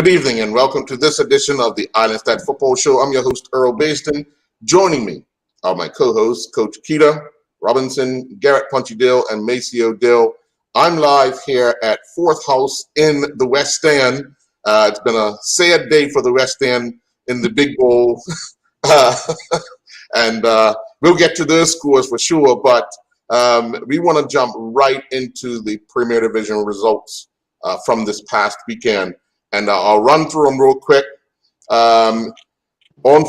Good evening and welcome to this edition of the Island Stat Football Show. I'm your host, Earl Baston. Joining me are my co-hosts, Coach Keita Robinson, Garrett Punchy Dill, and Maceo Dill. I'm live here at Fourth House in the West End. It's been a sad day for the West End in the Big Bowl. and we'll get to those scores for sure, but we want to jump right into the Premier Division results from this past weekend. And I'll run through them real quick. On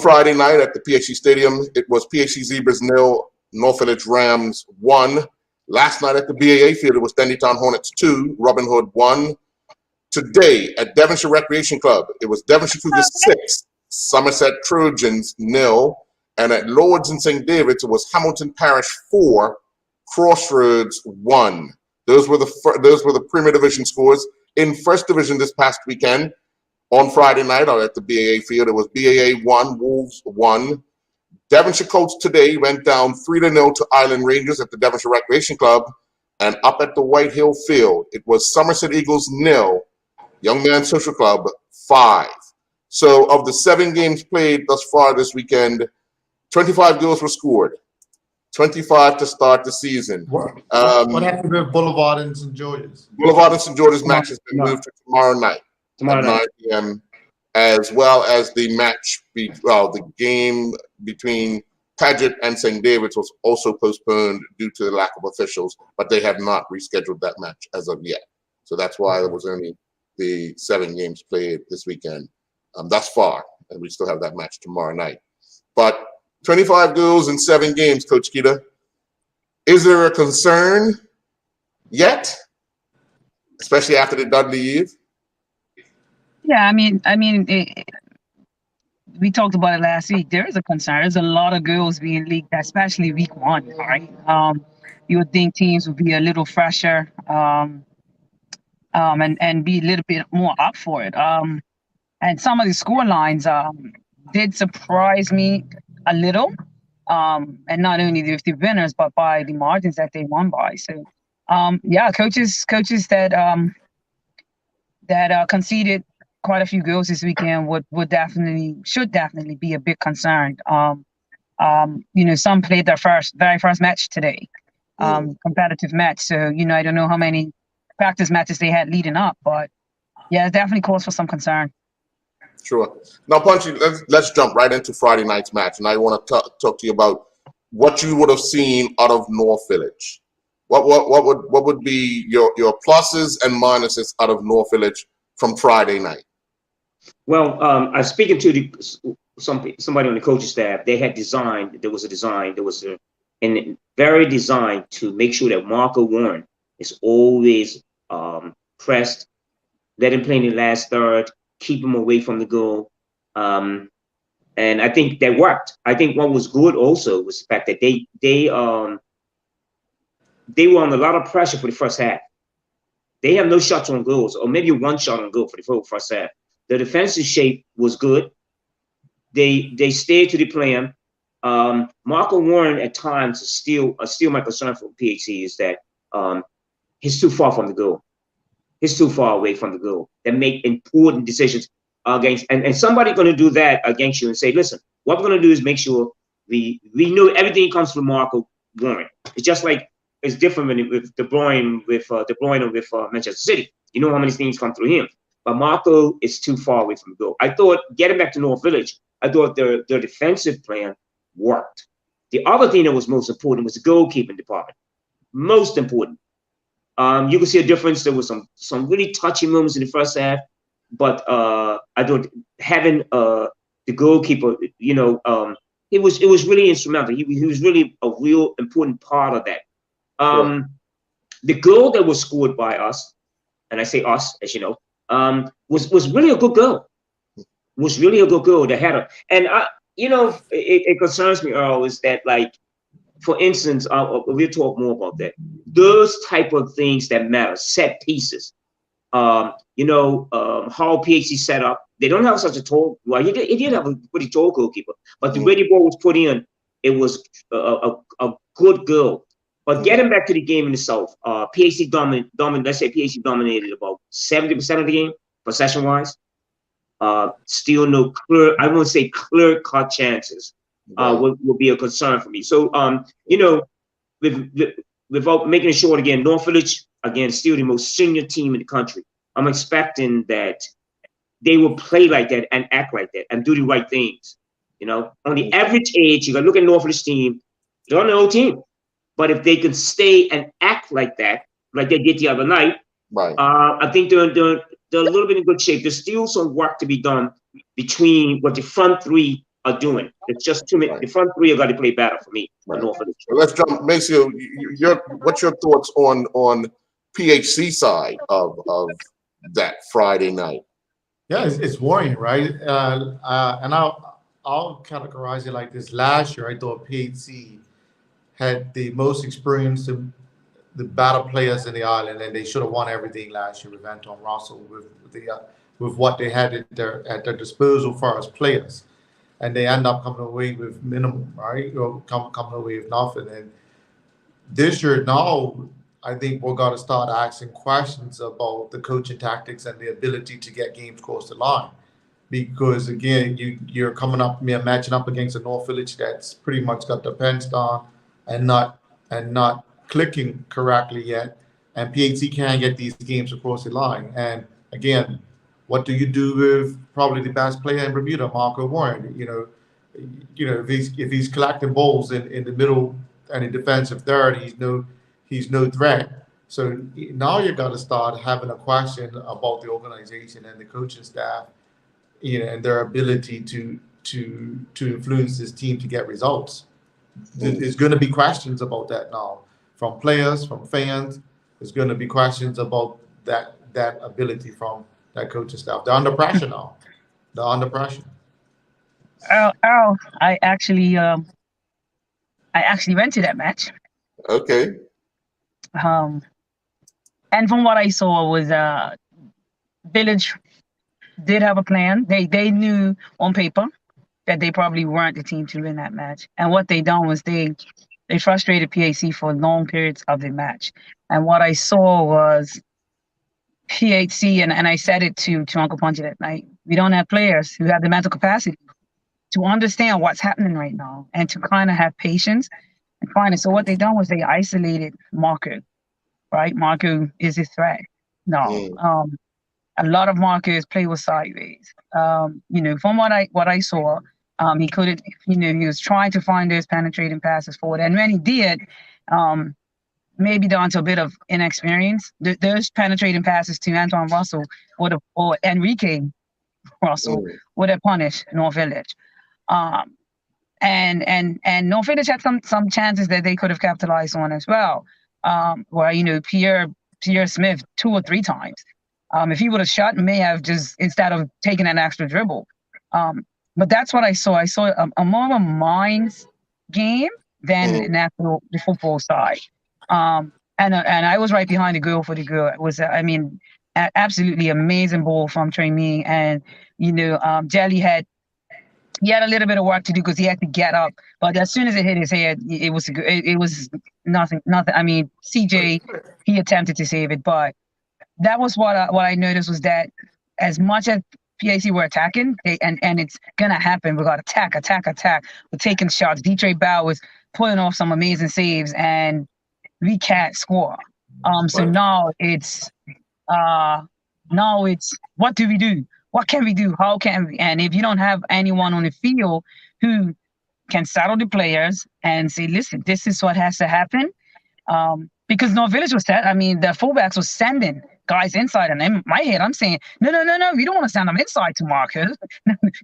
Friday night at the PHC Stadium, it was PHC Zebras 0, North Village Rams 1. Last night at the BAA Field, it was Dendytown Hornets 2, Robin Hood 1. Today at Devonshire Recreation Club, it was Devonshire Cougars 6, Somerset Trojans 0. And at Lords in St. David's, it was Hamilton Parish 4, Crossroads 1. Those were the Premier Division scores. In First Division this past weekend, on Friday night or at the BAA Field, it was BAA 1, Wolves 1. Devonshire Colts today went down 3-0 to Island Rangers at the Devonshire Recreation Club. And up at the White Hill Field, it was Somerset Eagles 0, Young Man Social Club 5. So of the 7 games played thus far this weekend, 25 goals were scored. 25 to start the season. What happened to Boulevard and St. George's? Boulevard and St. George's match has been moved to tomorrow night at 9 p.m., as well as the game between Paget and St. David's was also postponed due to the lack of officials, but they have not rescheduled that match as of yet. So that's why there was only the 7 games played this weekend thus far, and we still have that match tomorrow night. But 25 goals in 7 games, Coach Keita. Is there a concern yet, especially after the Dudley Eve? Yeah, we talked about it last week. There is a concern. There's a lot of goals being leaked, especially week 1, right? You would think teams would be a little fresher and be a little bit more up for it. And some of the score lines did surprise me a little, and not only with the winners, but by the margins that they won by. So, coaches that conceded quite a few goals this weekend should definitely be a bit concerned. Some played their very first match today, competitive match. So, I don't know how many practice matches they had leading up, but yeah, it definitely calls for some concern. Sure. Now, Punchy, let's jump right into Friday night's match, and I want to talk to you about what you would have seen out of North Village. What would be your pluses and minuses out of North Village from Friday night? Well, I was speaking to somebody on the coaching staff. They had designed. There was a very designed to make sure that Marco Warren is always pressed, let him play in the last third, keep him away from the goal. And I think that worked. I think what was good also was the fact that they were under a lot of pressure for the first half. They have no shots on goals, or maybe 1 shot on goal for the whole first half. The defensive shape was good. They stayed to the plan. Marco Warren at times is still my concern for PHC is that he's too far from the goal. He's too far away from the goal and make important decisions against. And somebody going to do that against you and say, listen, what we're going to do is make sure we know everything comes from Marco Warren. It's just like it's different with De Bruyne with Manchester City. You know how many things come through him. But Marco is too far away from the goal. I thought getting back to North Village, I thought their defensive plan worked. The other thing that was most important was the goalkeeping department. Most important. You can see a difference. There was some really touchy moments in the first half, but I thought having the goalkeeper, it was really instrumental. He was really a real important part of that. Sure. The goal that was scored by us, and I say us, as you know, was really a good goal. Was really a good goal. The header, and it concerns me, Earl, is that like. For instance, we'll talk more about that. Those type of things that matter, set pieces. How PHC set up. They don't have such a tall. Well, he did have a pretty tall goalkeeper, but the way the ball was put in, it was a good goal. But getting back to the game in itself, PHC dominated. Let's say PHC dominated about 70% of the game, possession-wise. still no clear, I won't say clear cut chances, will be a concern for me. So, you know, without making it short again, North Village, again, still the most senior team in the country. I'm expecting that they will play like that and act like that and do the right things. You know, on the average age, you got to look at North Village team, they're on the old team. But if they can stay and act like that, like they did the other night, I think they're a little bit in good shape. There's still some work to be done between what the front three are doing. It's just too many. The front three are going to play better for me. North Village. Let's jump, Maceo. What's your thoughts on PHC side of that Friday night? Yeah, it's worrying, right? And I'll categorize it like this. Last year, I thought PHC had the most experience, the better players in the island, and they should have won everything last year with Anton Russell, with what they had at their disposal for as players, and they end up coming away with minimum, right? Or coming away with nothing. And this year now, I think we're going to start asking questions about the coaching tactics and the ability to get games across the line. Because again, you're coming up, matching up against a North Village that's pretty much got their pens down and not clicking correctly yet. And PHC can't get these games across the line. And again, what do you do with probably the best player in Bermuda, Marco Warren? You know, if he's collecting balls in the middle and in defensive third, he's no threat. So now you got to start having a question about the organization and the coaching staff, and their ability to influence this team to get results. There's going to be questions about that now from players, from fans. There's going to be questions about that ability from that coaching staff. They're under pressure now. They're under pressure. Earl, I actually went to that match. Okay. And from what I saw was Village did have a plan. They knew on paper that they probably weren't the team to win that match. And what they done was they frustrated PAC for long periods of the match. And what I saw was PHC, and I said it to Uncle Punchy that night, we don't have players who have the mental capacity to understand what's happening right now and to kind of have patience and find it. So what they done was they isolated Marco, right? Marco is a threat. No, a lot of Marco's play was sideways. From what I saw, he couldn't, he was trying to find those penetrating passes forward. And when he did, maybe down to a bit of inexperience, those penetrating passes to Anton Russell or Enrique Russell would have punished North Village. And North Village had some chances that they could have capitalized on as well. Where Pierre Smith 2 or 3 times. If he would have shot, may have just instead of taking an extra dribble. But that's what I saw. I saw a more of a minds game than an actual the football side. And I was right behind the girl for the girl. It was absolutely amazing ball from Trey Me. And Jelly had a little bit of work to do because he had to get up. But as soon as it hit his head, it was nothing. I mean, CJ, he attempted to save it, but that was what I noticed was that as much as PAC were attacking, and it's gonna happen. We got attack. We're taking shots. Detroit Bow was pulling off some amazing saves, and we can't score. So now it's what do we do? What can we do? How can we? And if you don't have anyone on the field who can settle the players and say, listen, this is what has to happen. Because North Village was set. I mean, the fullbacks was sending guys inside, and in my head, I'm saying, no, we don't want to send them inside to Marcus.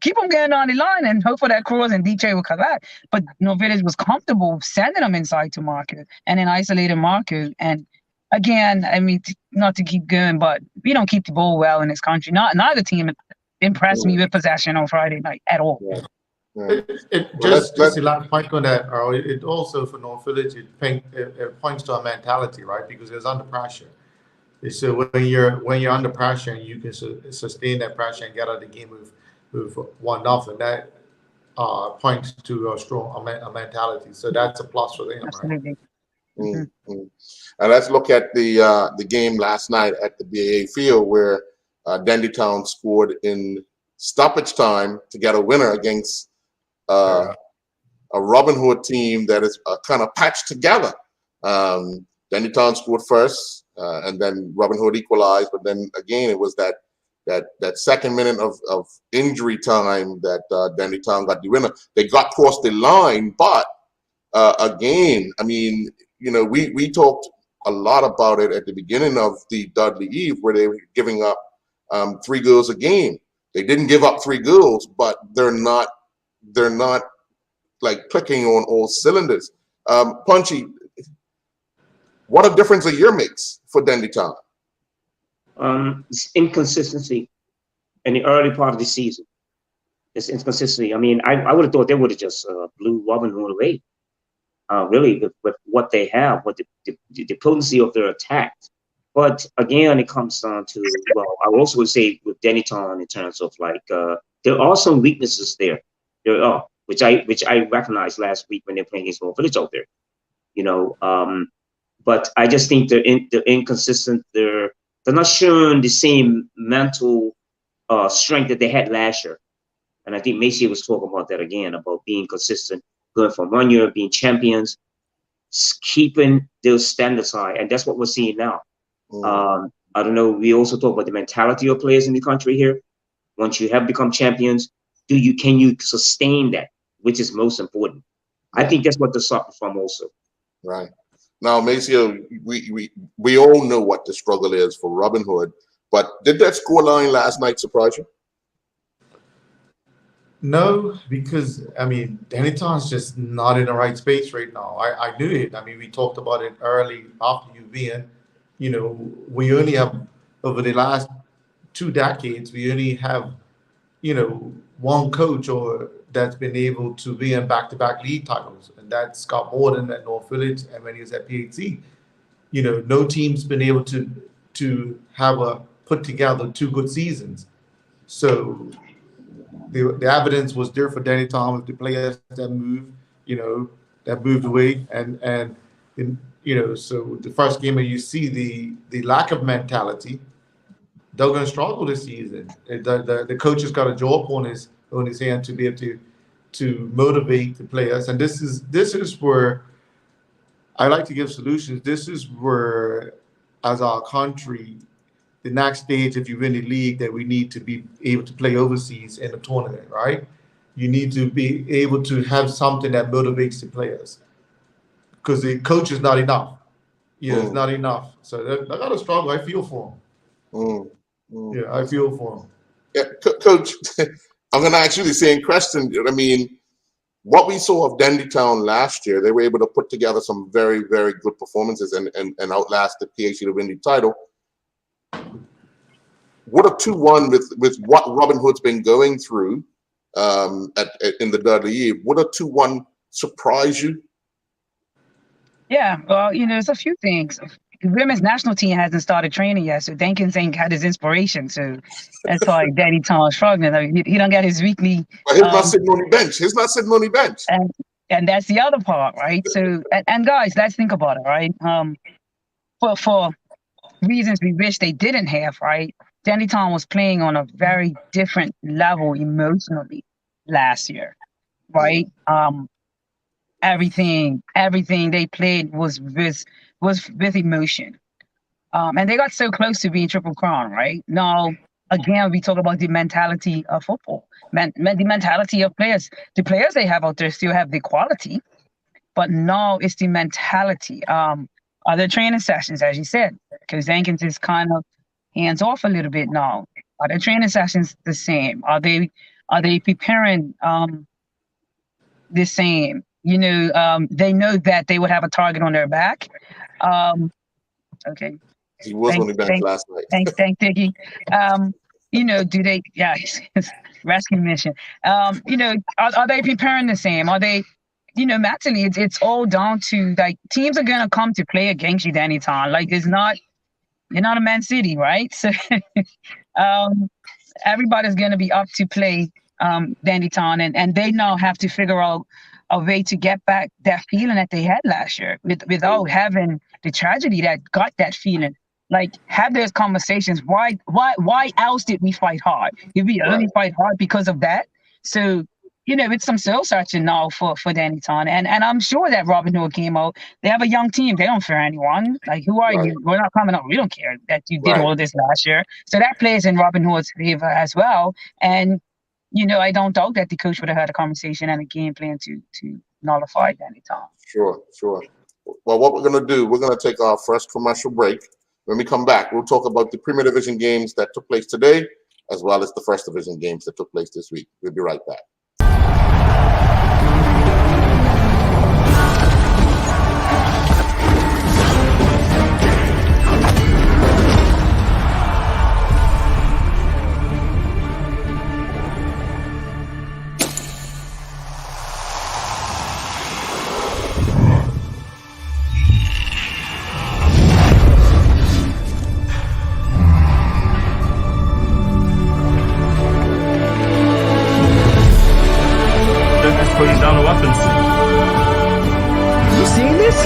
Keep them getting on the line and hope for that cross and DJ will come back. But North Village was comfortable sending them inside to Marcus and then isolating Marcus. And again, I mean, not to keep going, but we don't keep the ball well in this country. Neither team impressed me with possession on Friday night at all. Yeah. Just a last point on that, Earl. It also for North Village, it points to a mentality, right? Because it's under pressure. So when you're under pressure and you can sustain that pressure and get out of the game with 1-0, that points to a strong mentality. So that's a plus for them. Absolutely. Right? Mm-hmm. And let's look at the game last night at the BAA Field where Dandytown scored in stoppage time to get a winner against Yeah. a Robin Hood team that is kind of patched together. Dennytown scored first, and then Robin Hood equalized. But then again, it was that second minute of injury time that Dennytown got the winner. They got across the line, but again, I mean, you know, we talked a lot about it at the beginning of the Dudley Eve, where they were giving up 3 goals a game. They didn't give up 3 goals, but they're not like clicking on all cylinders. Punchy, what a difference a year makes for Dendytown. It's inconsistency in the early part of the season. It's inconsistency. I mean, I would have thought they would have just blew Robin Hood away. Really, with what they have, with the potency of their attack. But again, it comes down to, well, I also would say with Dennytown in terms of like there are some weaknesses there. There are, which I recognized last week when they're playing against North Village out there. You know, but I just think they're inconsistent. They're not showing the same mental strength that they had last year. And I think Macy was talking about that again, about being consistent, going from 1 year, being champions, keeping those standards high. And that's what we're seeing now. I don't know. We also talk about the mentality of players in the country here. Once you have become champions, can you sustain that, which is most important. I think that's what they're suffering from also. Right. Now, Maceo, we all know what the struggle is for Robin Hood, but did that scoreline last night surprise you? No, because I mean, Dennytown's just not in the right space right now. I knew it. I mean, we talked about it early after you being, you know, we only have over the last 2 decades, we only have, you know, one coach or that's been able to be in back-to-back league titles, and that's Scott Morden at North Village, and when he was at PHC, you know, no team's been able to have put together 2 good seasons. So the evidence was there for Dennytown with the players that moved, you know, that moved away, and you know, so the first game where you see the lack of mentality, they're going to struggle this season. The coach has got a job on his hand to be able to motivate the players, and this is where I like to give solutions. This is where, as our country, the next stage, if you win the league, that we need to be able to play overseas in a tournament, right? You need to be able to have something that motivates the players, because the coach is not enough. It's not enough. So they got to struggle. I feel for them. Yeah, I feel for them. Yeah, Coach, I'm going to ask you the same question. I mean, what we saw of Dendytown last year, they were able to put together some very, very good performances and outlast the PHC to win the title. What a 2-1 with what Robin Hood's been going through in the Dudley Eve. Would a 2-1 surprise you? Yeah, well, you know, there's a few things. The women's national team hasn't started training yet, so Dankins ain't had his inspiration. So that's why Dennytown is struggling. I mean, he don't get his weekly. But he's not sitting on the bench. He's not sitting on the bench. And that's the other part, right? So, and guys, let's think about it, right? For reasons we wish they didn't have, right? Dennytown was playing on a very different level emotionally last year, right? Everything they played was with emotion, and they got so close to being Triple Crown, right? Now, again, we talk about the mentality of football, the mentality of players. The players they have out there still have the quality, but now it's the mentality. Other training sessions, as you said, because Jenkins is kind of hands off a little bit now. Are the training sessions the same? Are they preparing the same? You know, they know that they would have a target on their back. Okay. He was on the bench last night. Thanks, Diggy. You know, do they? Yeah, rescue mission. You know, are they preparing the same? Are they? You know, mentally, it's all down to, like, teams are gonna come to play against you anytime. Like, you're not a Man City, right? So, everybody's gonna be up to play Dendytown, and they now have to figure out a way to get back that feeling that they had last year without having the tragedy that got that feeling Like, have those conversations. Why else did we fight hard? Did we only fight hard because of that? So, it's some soul searching now for Danny Ton. And I'm sure that Robin Hood came out. They have a young team. They don't fear anyone. Like, who are you? We're not coming up. We don't care that you did all of this last year. So that plays in Robin Hood's favor as well. And, I don't doubt that the coach would have had a conversation and a game plan to nullify Danny Ton. Sure. Well, what we're going to do, we're going to take our first commercial break. When we come back, we'll talk about the Premier Division games that took place today, as well as the First Division games that took place this week. We'll be right back. Putting down the weapons. You seeing this?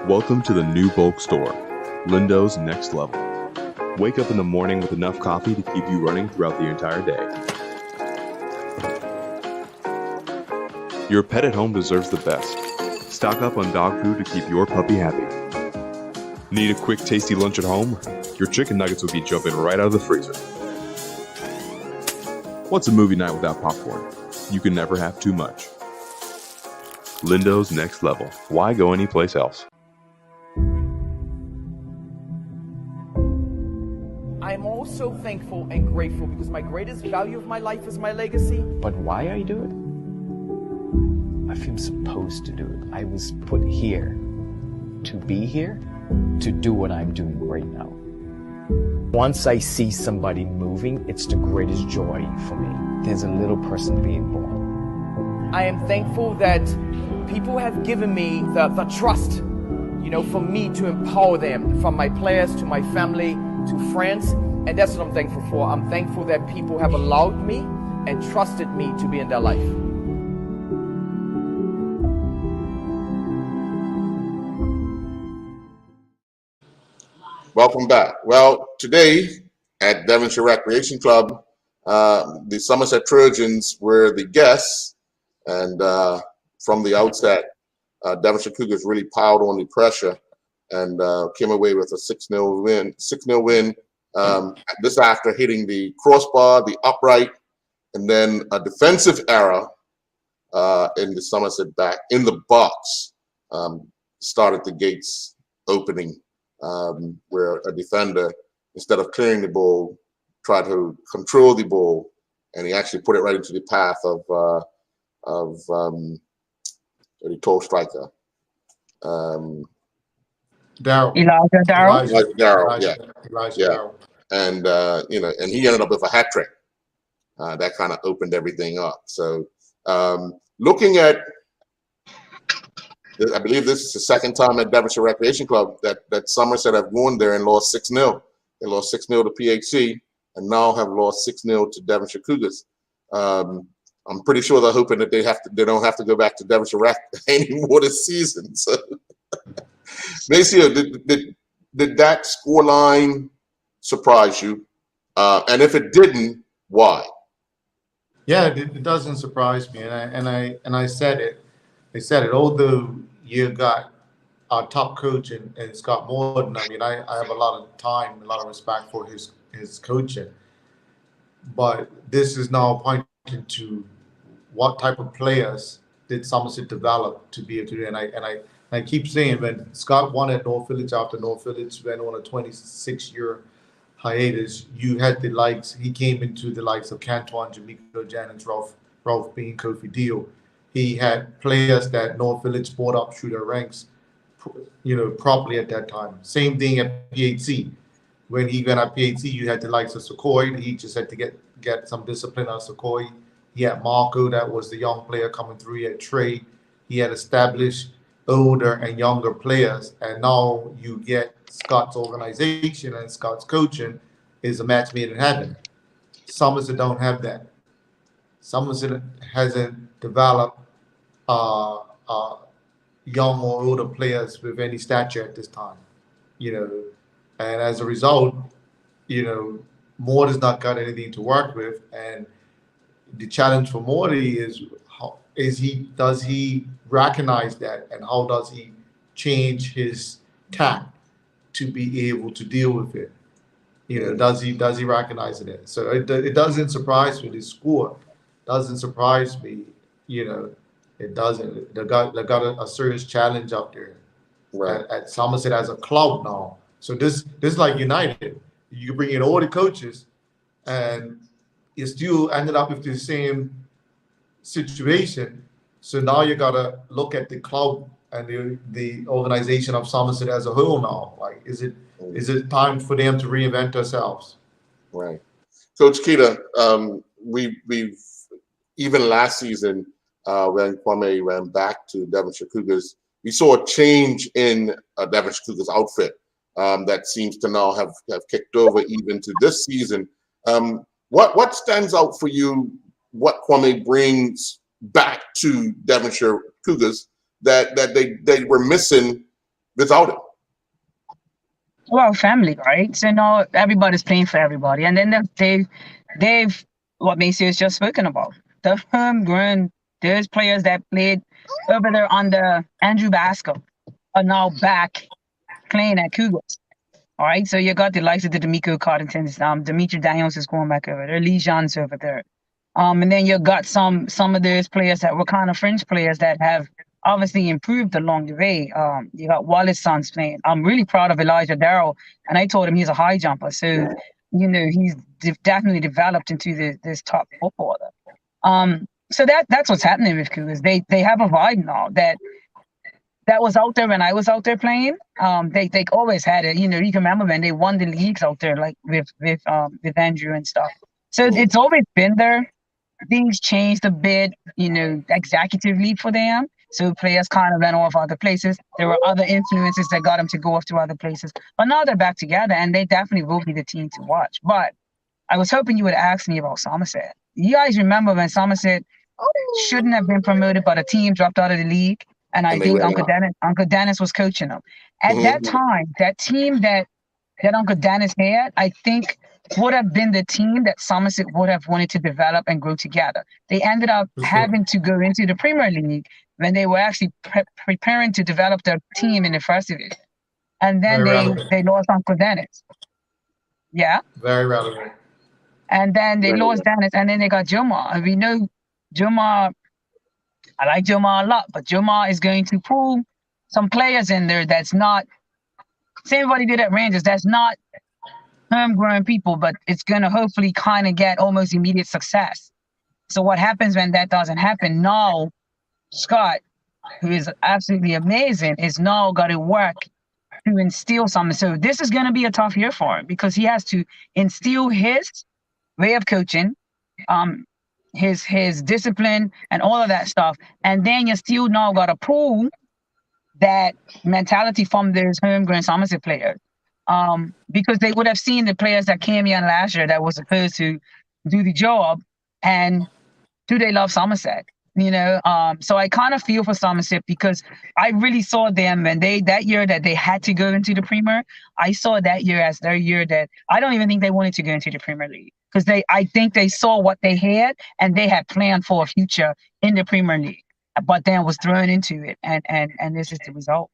Welcome to the new bulk store, Lindo's Next Level. Wake up in the morning with enough coffee to keep you running throughout the entire day. Your pet at home deserves the best. Stock up on dog food to keep your puppy happy. Need a quick, tasty lunch at home? Your chicken nuggets will be jumping right out of the freezer. What's a movie night without popcorn? You can never have too much. Lindo's Next Level. Why go anyplace else? I'm also thankful and grateful because my greatest value of my life is my legacy. But why I do it? I feel supposed to do it. I was put here to be here, to do what I'm doing right now. Once I see somebody moving, it's the greatest joy for me. There's a little person being born. I am thankful that people have given me the trust, for me to empower them, from my players to my family to friends. And that's what I'm thankful for. I'm thankful that people have allowed me and trusted me to be in their life. Welcome back. Well, today at Devonshire Recreation Club, the Somerset Trojans were the guests, and from the outset, Devonshire Cougars really piled on the pressure and came away with a 6-0 win. 6-0 win. This after hitting the crossbar, the upright, and then a defensive error in the Somerset back in the box started the gates opening, where a defender, instead of clearing the ball, tried to control the ball, and he actually put it right into the path of the tall striker. Darryl. Elijah Darryl. Elijah Darryl. And and he ended up with a hat trick. That kind of opened everything up. So looking at, I believe this is the second time at Devonshire Recreation Club that Somerset have won there and lost 6-0. They lost 6-0 to PHC and now have lost 6-0 to Devonshire Cougars. I'm pretty sure they're hoping that they don't have to go back to Devonshire Rec anymore this season. So, Maceo, did that scoreline surprise you? And if it didn't, why? Yeah, it doesn't surprise me, and I said it. I said it. Although you got our top coach and Scott Morton, I mean, I have a lot of time, a lot of respect for his coaching. But this is now pointing to what type of players did Somerset develop to be able to do. And I keep saying, when Scott won at North Village, after North Village went on a 26-year hiatus, you had the likes. He came into the likes of Cantuan, Jamaica Jennings, Ralph Bean, Kofi Deal. He had players that North Village brought up through their ranks, properly at that time. Same thing at PHC. When he got at PHC, you had the likes of Sequoia. He just had to get some discipline out of Sequoia. He had Marco, that was the young player coming through. He had Trey. He had established older and younger players. And now you get Scott's organization and Scott's coaching is a match made in heaven. Somerset don't have that. Somerset hasn't developed uh, uh, young or older players with any stature at this time, you know. And as a result, you know, Mort has not got anything to work with. And the challenge for Morty is does he recognize that, and how does he change his tact to be able to deal with it? You know, does he recognize it? So it doesn't surprise me. The score doesn't surprise me. You know, it doesn't. They got a serious challenge up there at Somerset as a club now. So this like United. You bring in all the coaches, and you still ended up with the same situation. So now you gotta look at the club and the organization of Somerset as a whole now. Like, is it time for them to reinvent themselves? Right. Coach Keita, we've even last season when Kwame ran back to Devonshire Cougars, we saw a change in Devonshire Cougars outfit that seems to now have kicked over even to this season. What stands out for you? What Kwame brings back to Devonshire Cougars that they were missing without him? Well, family, right? So now everybody's playing for everybody, and then they've what Macy has just spoken about. The homegrown, those players that played over there under Andrew Basco are now back playing at Cougars. All right, so you got the likes of the D'Amico Cottingtons, Dimitri Daniels is going back over there, Lee Jean's over there. And then you got some of those players that were kind of fringe players that have obviously improved along the way. You got Wallace Sons playing. I'm really proud of Elijah Darrell, and I told him he's a high jumper. So, you know, he's definitely developed into this top footballer. So that's what's happening with Cougars. They have a vibe now that was out there when I was out there playing. They always had it. You know, you can remember when they won the leagues out there, like with Andrew and stuff. So it's always been there. Things changed a bit, you know, executively for them. So players kind of went off other places. There were other influences that got them to go off to other places. But now they're back together, and they definitely will be the team to watch. But I was hoping you would ask me about Somerset. You guys remember when Somerset shouldn't have been promoted, but a team dropped out of the league, and I think Uncle Dennis was coaching them. At that time, that team that Uncle Dennis had, I think, would have been the team that Somerset would have wanted to develop and grow together. They ended up having to go into the Premier League when they were actually preparing to develop their team in the first division. And then they lost Uncle Dennis. Yeah? Very relevant. And then they lost Dennis, and then they got Jomar. And we know Jomar, I like Jomar a lot, but Jomar is going to pull some players in there that's not, same what he did at Rangers, that's not homegrown people, but it's going to hopefully kind of get almost immediate success. So what happens when that doesn't happen? Now, Scott, who is absolutely amazing, is now got to work to instill something. So this is going to be a tough year for him because he has to instill his way of coaching, his discipline and all of that stuff. And then you still now got to pull that mentality from those homegrown Somerset players. Because they would have seen the players that came in last year that was supposed to do the job, and do they love Somerset? You know, so I kind of feel for Somerset because I really saw them when that year that they had to go into the Premier. I saw that year as their year that I don't even think they wanted to go into the Premier League because I think they saw what they had and they had planned for a future in the Premier League, but then was thrown into it, and this is the result.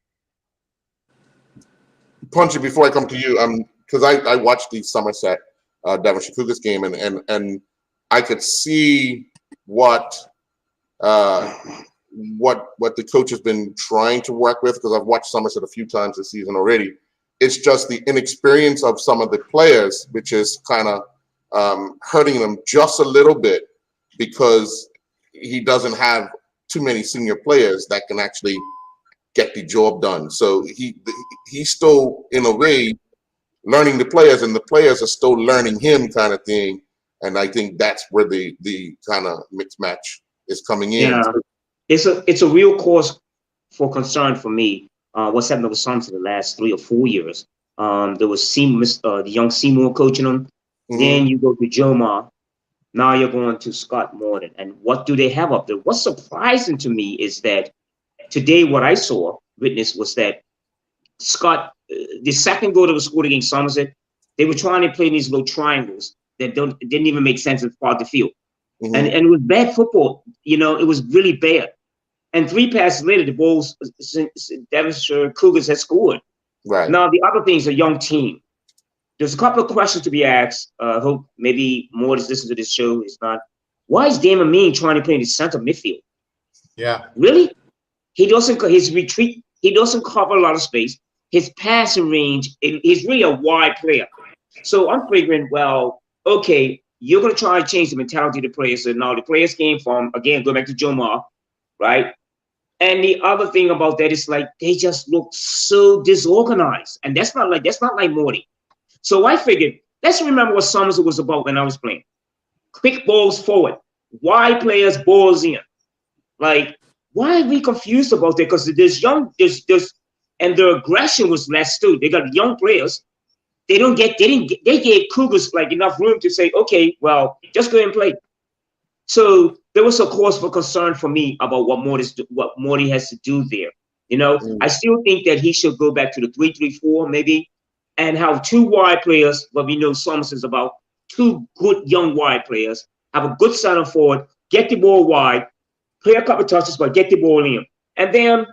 Punchy, before I come to you, because I watched the Somerset Devonshire Cougars game, and I could see what the coach has been trying to work with, because I've watched Somerset a few times this season already. It's just the inexperience of some of the players, which is kind of hurting them just a little bit, because he doesn't have too many senior players that can actually get the job done. So he's still, in a way, learning the players, and the players are still learning him, kind of thing. And I think that's where the kind of mixed match is coming in. Yeah, it's a real cause for concern for me. What's happened with Suns in the last 3 or 4 years? There was the young Seymour coaching them. Then you go to Jomar. Now you're going to Scott Morton. And what do they have up there? What's surprising to me is that today what I witnessed was that Scott, the second goal that was scored against Somerset, they were trying to play these little triangles that didn't even make sense as part of the field. And it was bad football. It was really bad. And 3 passes later, the Bulls, Devonshire Cougars had scored. Right. Now, the other thing is a young team. There's a couple of questions to be asked. I hope maybe more to listen to this show. It's not. Why is Damon Mean trying to play in the center midfield? Yeah. Really? His retreat, he doesn't cover a lot of space. His passing range, he's really a wide player. So I'm figuring, well, okay, you're going to try to change the mentality of the players. So now the players came from, again, go back to Jomar, right? And the other thing about that is like they just look so disorganized. And that's not like Morty. So I figured, let's remember what Somerset was about when I was playing. Quick balls forward, wide players, balls in. Like, why are we confused about that? Because and their aggression was less too. They got young players. They gave Cougars like enough room to say, okay, well, just go ahead and play. So there was a cause for concern for me about what Morty has to do there. I still think that he should go back to the 3-3-4 maybe, and have 2 wide players. But we know Somerset's about 2 good young wide players. Have a good center forward, get the ball wide, play a couple touches, but get the ball in, and then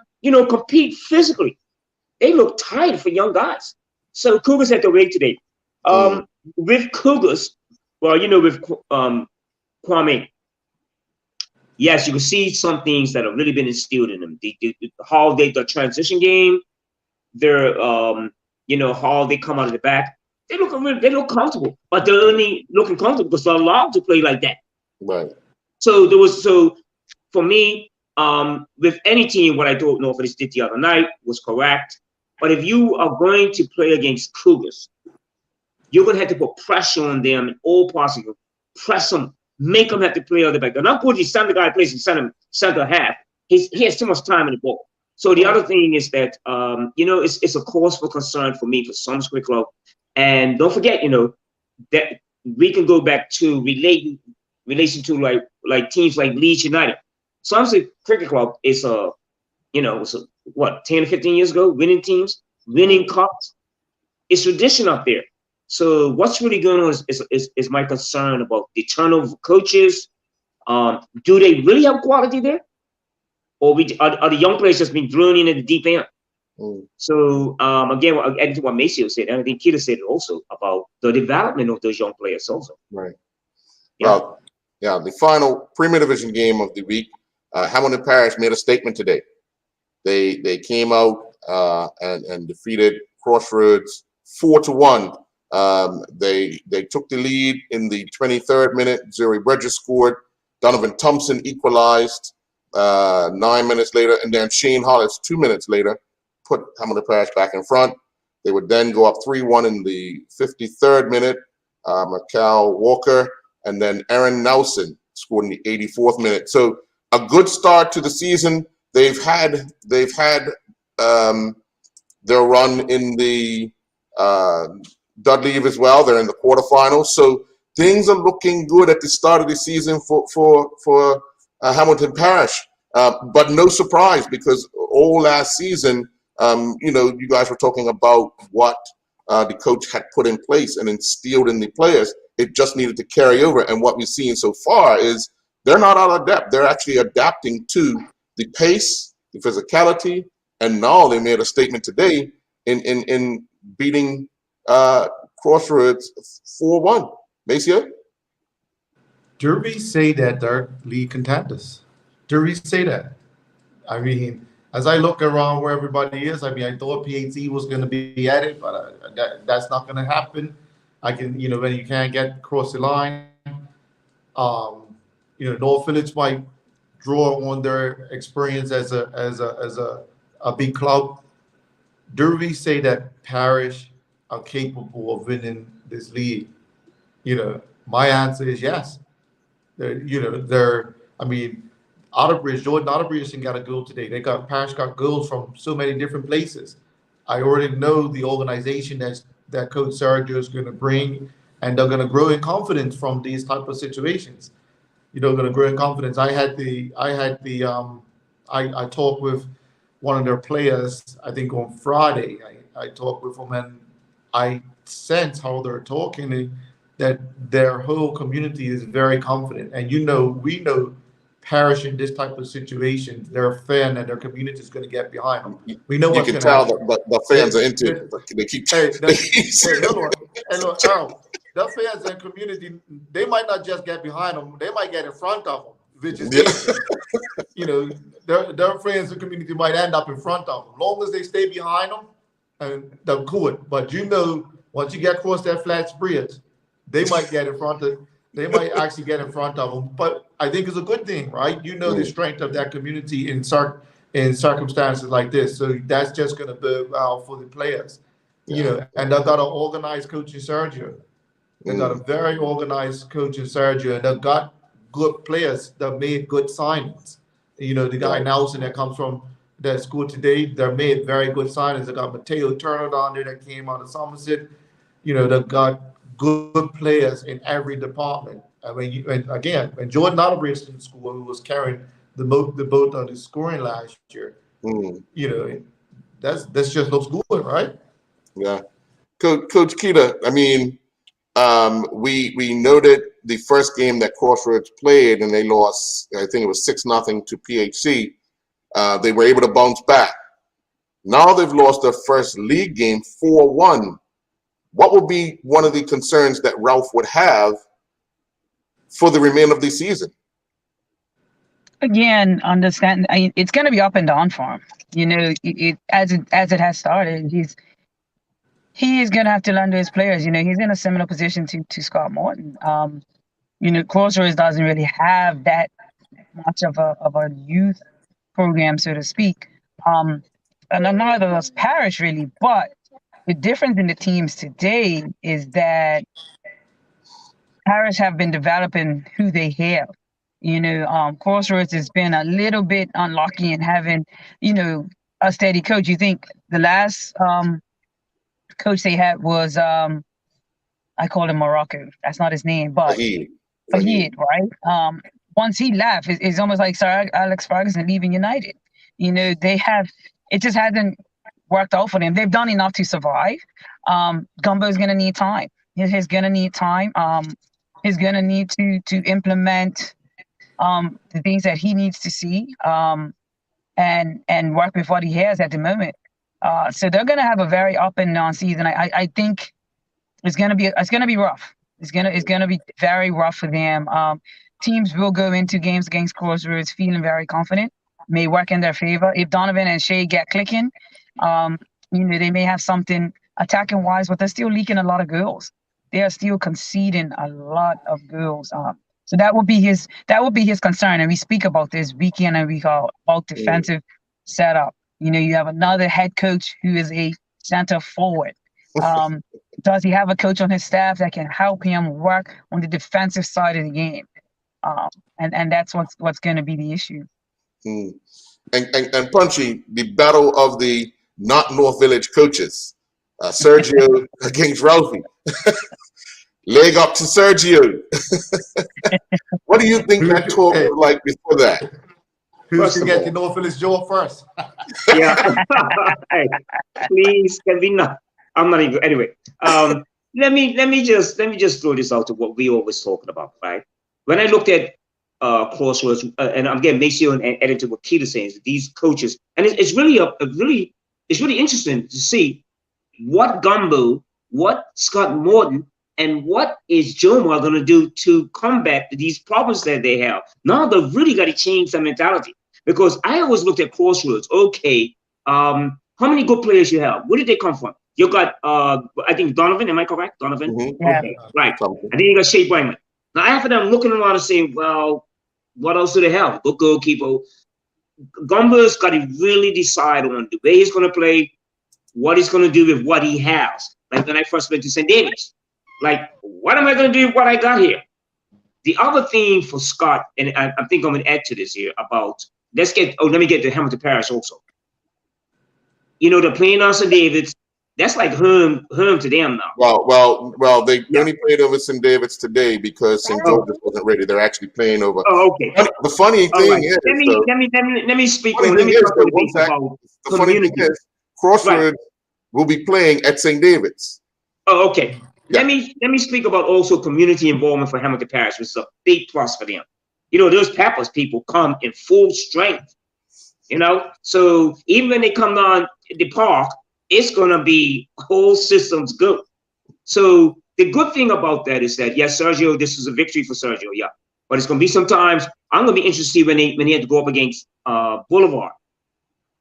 compete physically. They look tired for young guys. So Cougars had to wait today. With Cougars, well, with Kwame, yes, you can see some things that have really been instilled in them. The transition game, their how they come out of the back. They look comfortable, but they're only looking comfortable because they're allowed to play like that. Right. So for me, with any team, what I told Norfolk did the other night was correct. But if you are going to play against Cougars, you're going to have to put pressure on them in all possible. Press them, make them have to play on the back. They're not good. The center guy plays in center half. He has too much time in the ball. So the other thing is that it's a cause for concern for me for Suns Cricket Club. And don't forget, that we can go back to relation to like teams like Leeds United. Suns Cricket Club is what, 10 or 15 years ago, winning teams, winning cups. It's tradition up there. So what's really going on is my concern about the turnover of coaches. Do they really have quality there? Or are the young players just being thrown in at the deep end? So again, adding to what Maceo said, and I think Kita said it also about the development of those young players also. Right. Yeah. Well, yeah, the final Premier Division game of the week, Hamilton Parish made a statement today. They came out and defeated Crossroads 4-1. They took the lead in the 23rd minute. Zuri Bridges scored. Donovan Thompson equalized 9 minutes later, and then Shane Hollis 2 minutes later put Hamilton Parish back in front. They would then go up 3-1 in the 53rd minute. Macau Walker and then Aaron Nelson scored in the 84th minute. So a good start to the season. They've had their run in the Dudley as well. They're in the quarterfinals. So things are looking good at the start of the season for Hamilton Parish. But no surprise, because all last season, you guys were talking about what the coach had put in place and instilled in the players. It just needed to carry over. And what we've seen so far is they're not out of depth. They're actually adapting to the pace, the physicality, and now they made a statement today in beating Crossroads 4-1. Maceo? Derby say that they're league contenders. Derby say that. I mean, as I look around where everybody is, I thought PhD was going to be at it, but that's not going to happen. When you can't get across the line, North Village might draw on their experience as a big club. Derby say that Parish are capable of winning this league. My answer is yes. I mean, Jordan Otterbridge got a goal today. Parrish got goals from so many different places. I already know the organization that Coach Sergio is going to bring, and they're going to grow in confidence from these type of situations. Going to grow in confidence. I talked with one of their players, I think on Friday. I talked with them, and I sense how they're talking, that their whole community is very confident. And we know Parish in this type of situation, their fan and their community is going to get behind them. We know what's going to happen. You can tell the fans are into it. They keep. Look, Earl, the fans and community, they might not just get behind them; they might get in front of them, which is dangerous. Their friends and community might end up in front of them. As long as they stay behind them, and they're cool. But once you get across that flat bridge, they might get in front of. They might actually get in front of them. But I think it's a good thing, right? The strength of that community in circumstances like this. So that's just going to bode well for the players. And they've got an organized coach in Sergio. They've got a very organized coach in Sergio, and they've got good players that made good signings. The guy Nelson that comes from that school today, they made very good signings. They got Mateo Turner down there that came out of Somerset. They've got good players in every department. I mean, when Jordan Otterbridge in school, who was carrying the boat on the scoring last year, that's just looks good, right? Yeah, Coach Keita. I mean, we noted the first game that Crossroads played, and they lost. I think it was 6-0 to PHC. They were able to bounce back. Now they've lost their first league game 4-1. What would be one of the concerns that Ralph would have for the remainder of the season? Again, understand, it's going to be up and down for him. As it has started, he is going to have to learn to his players. He's in a similar position to Scott Morton. Crossroads doesn't really have that much of a youth program, so to speak. And neither does Parish really, but the difference in the teams today is that Parish have been developing who they have. Crossroads has been a little bit unlucky in having, a steady coach. You think the last coach they had was, I call him Morocco. That's not his name, but Fahid, right? Once he left, it's almost like Sir Alex Ferguson leaving United. It just hasn't worked out for them. They've done enough to survive. Gumbo's going to need time. He's going to need time. He's going to need to implement the things that he needs to see and work with what he has at the moment. So they're going to have a very up and down season. I think it's going to be rough. It's going to be very rough for them. Teams will go into games against Crossroads feeling very confident. May work in their favor. If Donovan and Shea get clicking, they may have something attacking wise, but they're still leaking a lot of goals. They are still conceding a lot of goals. So that would be his concern. And we speak about this week in and week out about defensive setup. You have another head coach who is a center forward. Does he have a coach on his staff that can help him work on the defensive side of the game? And that's what's going to be the issue. And Punchy, the battle of the not North Village coaches, Sergio against Ralphie. Leg up to Sergio. What do you think that talk was like before that? Who's going to get the North Village job first? Yeah. Hey, please, can we not? I'm not even. Anyway, let me just throw this out to what we always talking about, right? When I looked at Crossroads, and again, make sure and edit to what Keita saying, these coaches, and it's really interesting to see what Gumbo, what Scott Morton, and what is Jomar going to do to combat these problems that they have. Now they've really got to change their mentality, because I always looked at Crossroads. Okay, how many good players you have? Where did they come from? You got, I think Donovan. Am I correct? Donovan. Mm-hmm. Yeah. Okay, right. And then you got Shea Bryman. Now after that, I'm looking around and saying, well, what else do they have? Good goalkeeper. Gumbo's got to really decide on the way he's going to play, what he's going to do with what he has. Like when I first went to St. David's, Like, what am I going to do with what I got here? The other thing for Scott, and I think I'm going to add to this here about, let me get to Hamilton Parish also. You know, they're playing on St. David's. That's like home to them now. Well, they only played over St. David's today because St. George's wasn't ready. They're actually playing over. Oh, okay. The funny thing is, let me speak on. Let me talk about the funny thing is, Crossroads will be playing at St. David's. Oh, okay. Yeah. Let me speak about also community involvement for Hamilton Parish, which is a big plus for them. You know, those Peppers people come in full strength. You know, so even when they come down the park, it's gonna be whole systems good. So the good thing about that is that yes, Sergio, this is a victory for Sergio, yeah. But it's gonna be sometimes I'm gonna be interested when he had to go up against Boulevard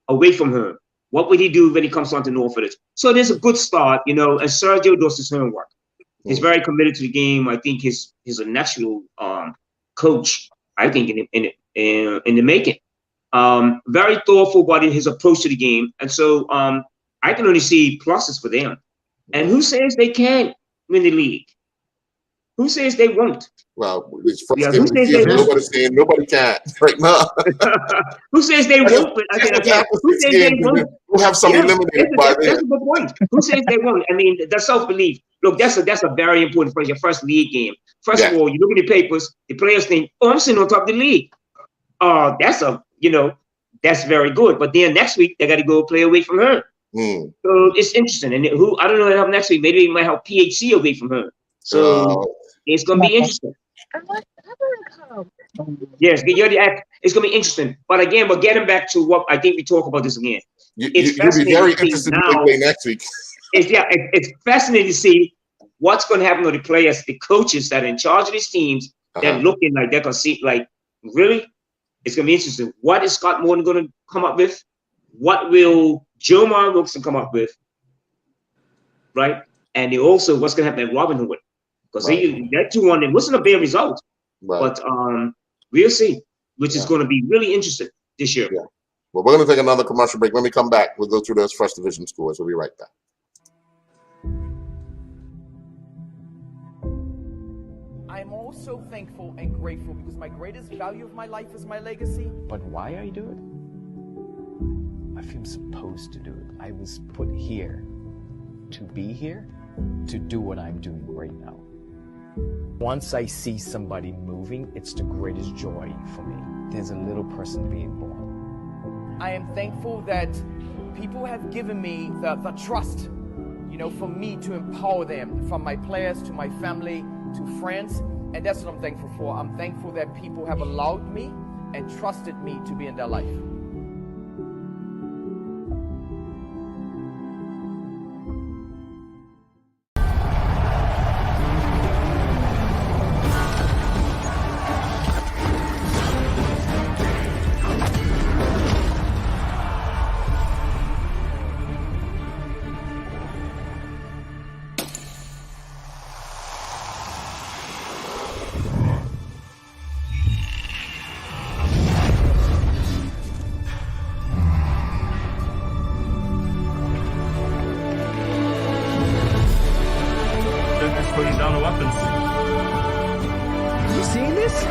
away from her. What would he do when he comes on to North Village? So there's a good start, you know, and Sergio does his homework. He's very committed to the game. I think he's a natural coach, I think, in the making. Very thoughtful about his approach to the game. And so I can only see pluses for them. And who says they can't win the league? Who says they won't? Well, it's frustrating. Nobody's saying nobody can right now. Who says they won't? Who says they won't? We'll have some eliminated by then. That's a good point. Who says they won't? I mean, the self-belief. Look, that's a very important for your first league game. First of all, you look at the papers, the players think, oh, I'm sitting on top of the league. That's very good. But then next week, they got to go play away from her. So it's interesting. And I don't know what happens next week. Maybe we might have PHC away from her. So it's going to be interesting. Yes, it's going to be interesting. But again, we're getting back to what I think we talk about this again. You'll be very interested in play next week. It's fascinating to see what's going to happen with the players, the coaches that are in charge of these teams. They're looking like they're going to see, like, really? It's going to be interesting. What is Scott Morton going to come up with? What will Joe Wilson come up with? Right? And also, what's going to happen at Robin Hood? Because that 2-1 wasn't a bad result. Right. But we'll see, which is going to be really interesting this year. Yeah. Well, we're going to take another commercial break. When we come back, we'll go through those first division scores. We'll be right back. I'm also thankful and grateful because my greatest value of my life is my legacy. But why I do it? I feel supposed to do it. I was put here to be here, to do what I'm doing right now. Once I see somebody moving, it's the greatest joy for me. There's a little person being born. I am thankful that people have given me the trust, for me to empower them, from my players to my family to friends. And that's what I'm thankful for. I'm thankful that people have allowed me and trusted me to be in their life. Putting down the weapons. You seeing this?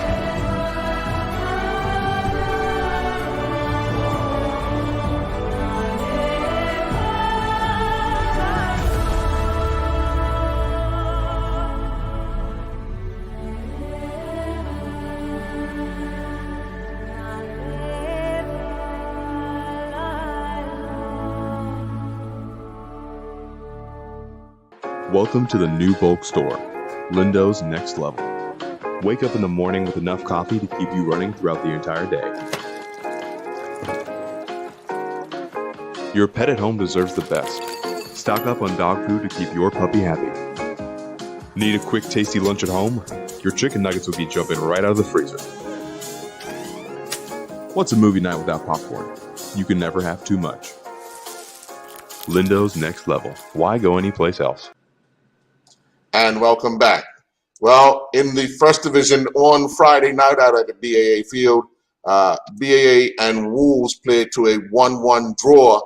Welcome to the new bulk store, Lindo's Next Level. Wake up in the morning with enough coffee to keep you running throughout the entire day. Your pet at home deserves the best. Stock up on dog food to keep your puppy happy. Need a quick, tasty lunch at home? Your chicken nuggets will be jumping right out of the freezer. What's a movie night without popcorn? You can never have too much. Lindo's Next Level. Why go anyplace else? And welcome back. Well, in the first division on Friday night out at the BAA field, BAA and Wolves played to a 1-1 draw.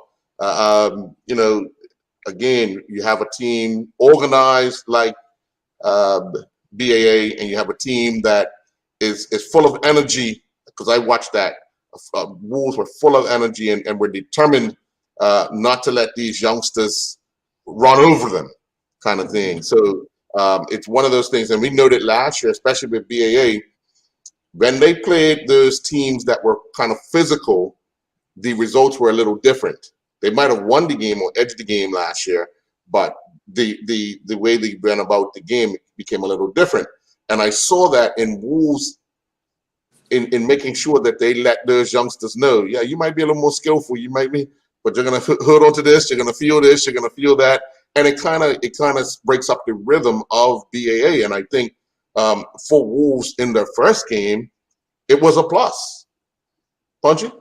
Again, you have a team organized like BAA, and you have a team that is full of energy, because I watched that. Wolves were full of energy and were determined not to let these youngsters run over them, kind of thing. So it's one of those things, and we noted last year, especially with BAA, when they played those teams that were kind of physical, the results were a little different. They might have won the game or edged the game last year, but the way they went about the game became a little different. And I saw that in Wolves in making sure that they let those youngsters know, yeah, you might be a little more skillful, you might be, but you're gonna hold on to this, you're gonna feel this, you're gonna feel that, and it kind of breaks up the rhythm of BAA. And I think for Wolves in their first game, it was a plus. Punchy?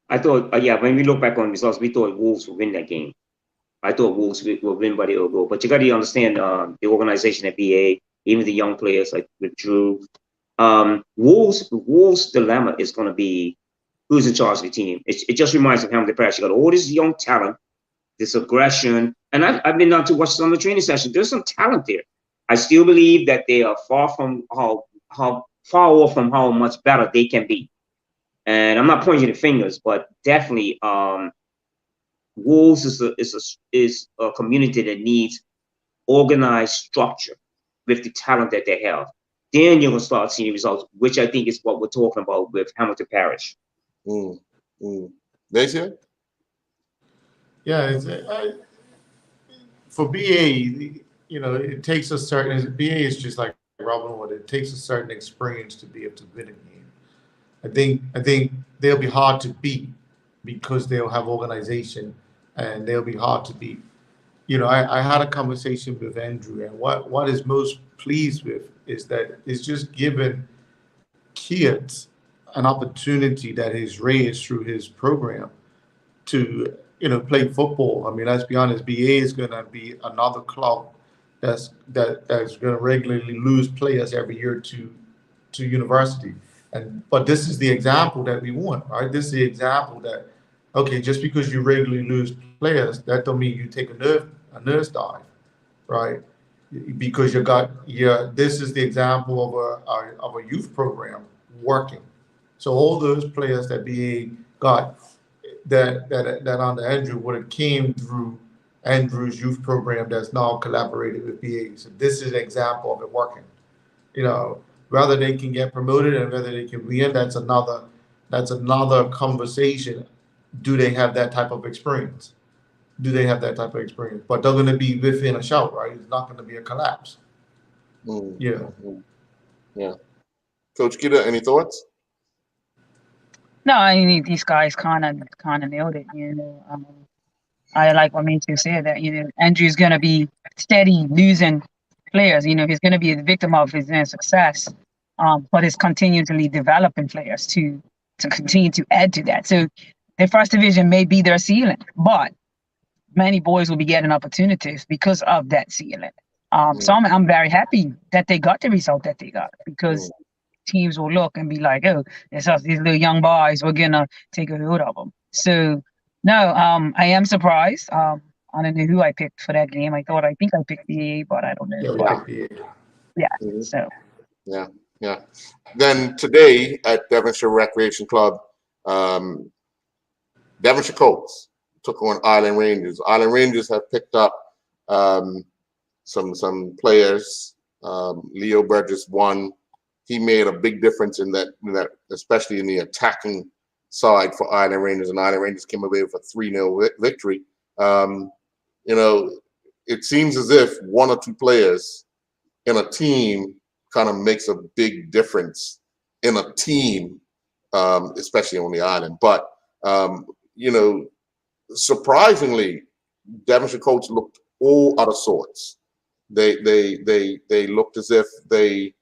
I thought, yeah, when we look back on results, we thought Wolves would win that game. I thought Wolves would win by the field goal. But you got to understand the organization at BA, even the young players like with Drew. Wolves' dilemma is going to be who's in charge of the team. It just reminds me of Hamilton Parish. You got all this young talent, this aggression. And I've been down to watch some of the training sessions. There's some talent there. I still believe that they are far off from how much better they can be. And I'm not pointing the fingers, but definitely Wolves is a community that needs organized structure with the talent that they have. Then you're going to start seeing results, which I think is what we're talking about with Hamilton Parish. Dacia? Yeah, for BA, it takes a certain, BA is just like Robin Wood, it takes a certain experience to be able to win a game. I think they'll be hard to beat because they'll have organization and they'll be hard to beat. I had a conversation with Andrew, and what is most pleased with is that it's just given kids an opportunity that he's raised through his program to play football. I mean, let's be honest, BA is going to be another club that's going to regularly lose players every year to university. But this is the example that we want, right? This is the example that, okay, just because you regularly lose players, that don't mean you take a nurse dive, right? Because this is the example of a youth program working. So all those players that BA got that under Andrew would have came through Andrew's youth program that's now collaborated with BA. So this is an example of it working. Whether they can get promoted and whether they can win, that's another conversation. Do they have that type of experience? But they're going to be within a shout, right? It's not going to be a collapse. Yeah. Coach Kita, any thoughts? No, I mean, these guys kind of nailed it. I like what Mintu said, that Andrew's going to be steady losing players. He's going to be a victim of his success, but is continually developing players to continue to add to that. So their first division may be their ceiling, but many boys will be getting opportunities because of that ceiling. So I'm very happy that they got the result that they got, because teams will look and be like, oh, it's us, these little young boys, we're going to take a hold of them. So, no, I am surprised. I don't know who I picked for that game. I think I picked BA, but I don't know. Yeah. Then today at Devonshire Recreation Club, Devonshire Colts took on Island Rangers. Island Rangers have picked up some players. Leo Burgess won. He made a big difference in that, especially in the attacking side for Island Rangers, and Island Rangers came away with a 3-0 victory. It seems as if one or two players in a team kind of makes a big difference in a team, especially on the island. But surprisingly, Devonshire Colts looked all out of sorts. They looked as if they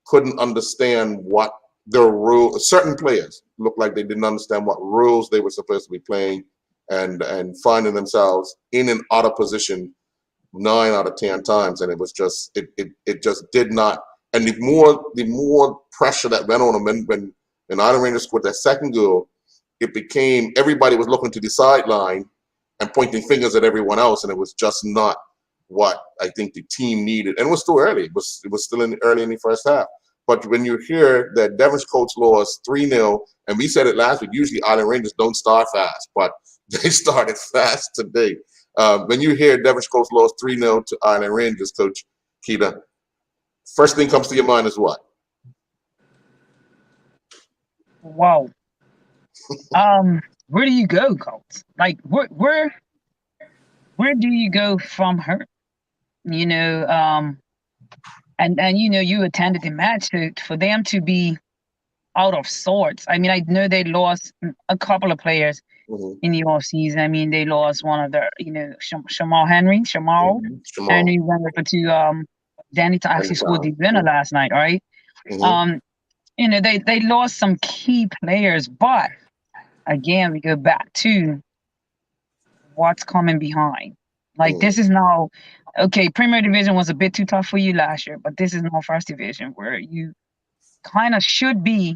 couldn't understand what the rule. Certain players looked like they didn't understand what rules they were supposed to be playing, and finding themselves in an out of position 9 out of 10 times, and it was just it just did not. And the more pressure that went on them when Island Rangers scored that second goal, it became everybody was looking to the sideline and pointing fingers at everyone else, and it was just not what I think the team needed. And it was still early. It was still early in the first half. But when you hear that Devon's Colts lost 3-0, and we said it last week, usually Island Rangers don't start fast, but they started fast today. When you hear Devon's Colts lost 3-0 to Island Rangers, Coach Keita, first thing comes to your mind is what? Wow. Where do you go, Colts? Like, where do you go from her? You know, and you know, you attended the match, so for them to be out of sorts. I mean, I know they lost a couple of players in the offseason. I mean, they lost one of their, you know, Shamal Henry went over to Danny to actually scored the winner last night, right? You know, they lost some key players, but again, we go back to what's coming behind. Like, this is now, okay, Premier Division was a bit too tough for you last year, but this is now First Division where you kind of should be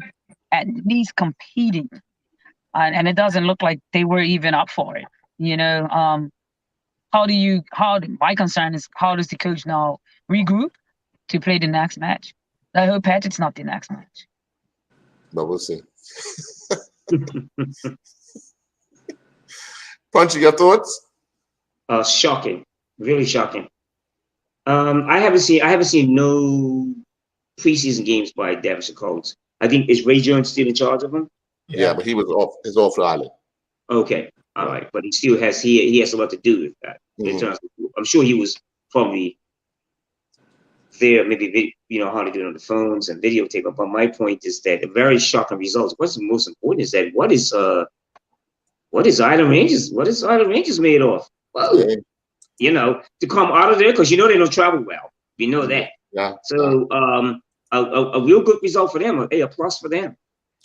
at least competing. And it doesn't look like they were even up for it. You know, my concern is, how does the coach now regroup to play the next match? I hope it's not the next match. But we'll see. Punchy, your thoughts? Shocking, really shocking. I haven't seen no preseason games by Devonshire Colts. I think, is Ray Jones still in charge of them? Yeah, but he was off the island. Okay, all right, but he still has he has a lot to do with that. In terms of, I'm sure he was probably there, maybe, you know, how to do it on the phones and videotape. But my point is that a very shocking results. What's the most important is that what is Island Rangers? What is Island Rangers made of? Well, you know, to come out of there, because you know they don't travel well. We know that. Yeah. So a real good result for them. A plus for them.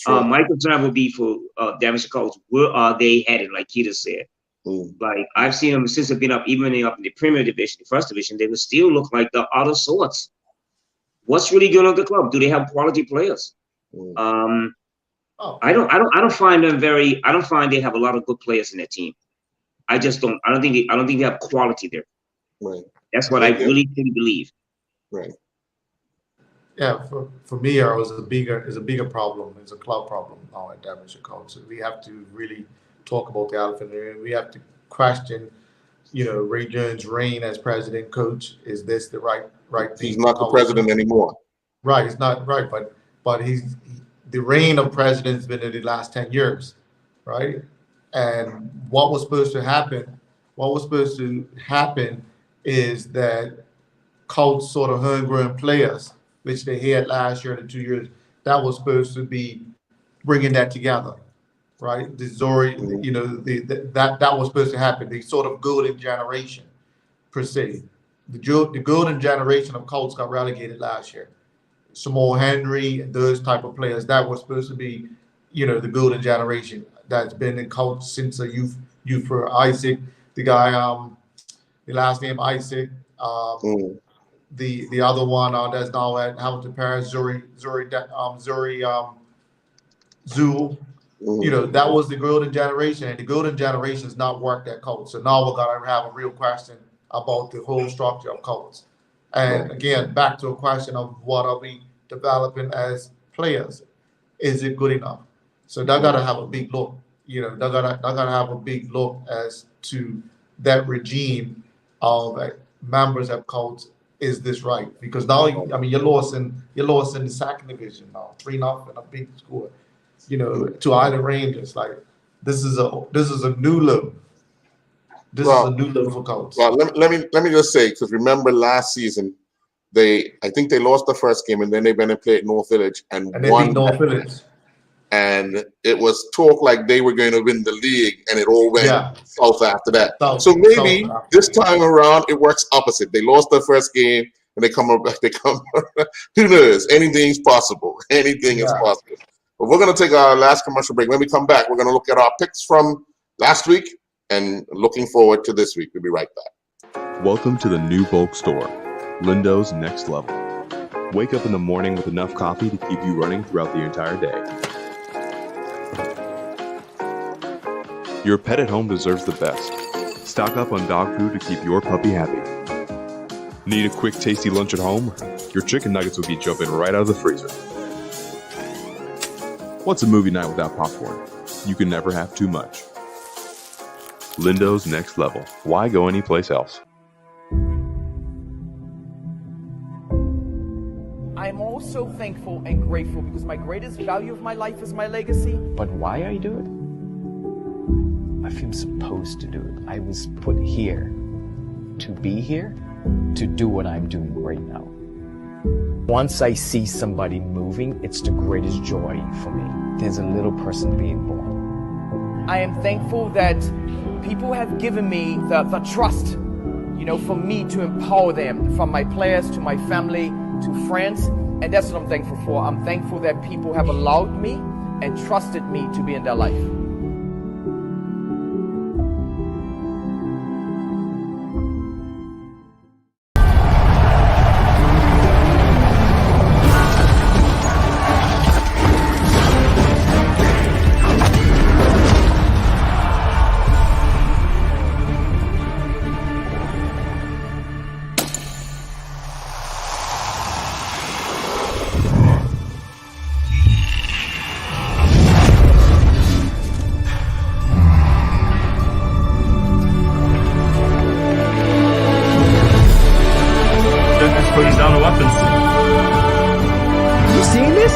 My concern would be for Devonshire Colts. Where are they headed? Like Keita said. Like, I've seen them since they've been up, even when they're up in the Premier Division, the First Division, they would still look like they're out of sorts. What's really going on with the club? Do they have quality players? I don't find they have a lot of good players in their team. I don't think they have quality there. Right. That's what I really believe. Right. Yeah, for me, it was a bigger problem. It's a club problem now at Devonshire Colts. So we have to really talk about the elephant in the room. We have to question, you know, Ray Jones' reign as president coach. Is this the right thing? He's not the president anymore. Right, he's not right, but the reign of president's been in the last 10 years, right? And what was supposed to happen is that Colts sort of homegrown players, which they had last year in the 2 years, that was supposed to be bringing that together, right? The Zori, you know, that was supposed to happen. The sort of golden generation, per se. The golden generation of Colts got relegated last year. Samuel Henry and those type of players, that was supposed to be, you know, the golden generation that's been in Colts since a youth for Isaac, the guy, the last name Isaac, the other one that's now at Hamilton Paris, Zuri Zul. You know, that was the golden generation, and the golden generation has not worked at Colts. So now we're gonna have a real question about the whole structure of Colts. And again, back to a question of what are we developing as players? Is it good enough? So they gotta have a big look. You know, they gotta have a big look as to that regime of members of Colts. Is this right? Because now, you're lost in the second division now, 3-0, a big score. You know, to Island Rangers. Like, this is a new look. This is a new look for Colts. Well, let me just say, because remember last season, I think they lost the first game, and then they went and played North Village and they won. beat North Village. And it was talk like they were going to win the league, and it all went south after that. So maybe this time around it works opposite. They lost their first game, and they come. Who knows? Anything's possible. Anything is possible. But we're going to take our last commercial break. When we come back, we're going to look at our picks from last week and looking forward to this week. We'll be right back. Welcome to the new bulk store, Lindo's Next Level. Wake up in the morning with enough coffee to keep you running throughout the entire day. Your pet at home deserves the best. Stock up on dog food to keep your puppy happy. Need a quick, tasty lunch at home? Your chicken nuggets will be jumping right out of the freezer. What's a movie night without popcorn? You can never have too much. Lindo's Next Level. Why go anyplace else? I'm also thankful and grateful because my greatest value of my life is my legacy. But why I do it? I feel supposed to do it. I was put here to be here, to do what I'm doing right now. Once I see somebody moving, it's the greatest joy for me. There's a little person being born. I am thankful that people have given me the trust, for me to empower them, from my players to my family to friends. And that's what I'm thankful for. I'm thankful that people have allowed me and trusted me to be in their life. Putting down the weapons. You seeing this?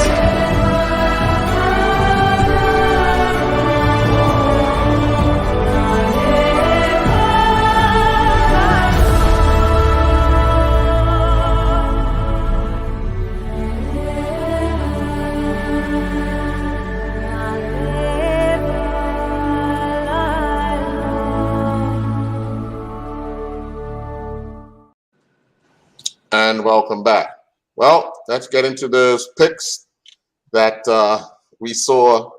And welcome back. Well, let's get into those picks that we saw.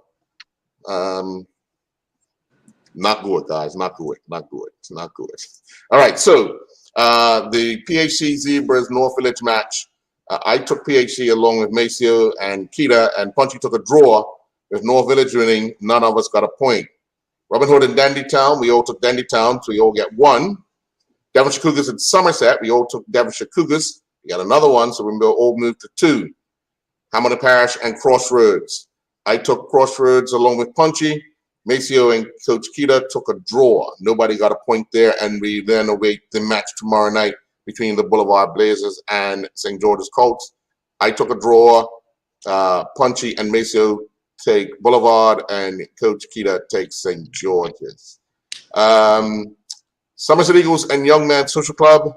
Not good, guys. Not good. Not good. It's not good. All right. So the PHC Zebras North Village match. I took PHC along with Maceo and Kita, and Punchy took a draw with North Village winning. None of us got a point. Robin Hood and Dandytown, we all took Dandytown, so we all get one. Devonshire Cougars and Somerset, we all took Devonshire Cougars. We got another one, so we all moved to 2. Hamilton Parish and Crossroads. I took Crossroads along with Punchy. Maceo and Coach Kita took a draw. Nobody got a point there, and we then await the match tomorrow night between the Boulevard Blazers and St. George's Colts. I took a draw. Punchy and Maceo take Boulevard, and Coach Kita takes St. George's. Somerset Eagles and Young Man Social Club.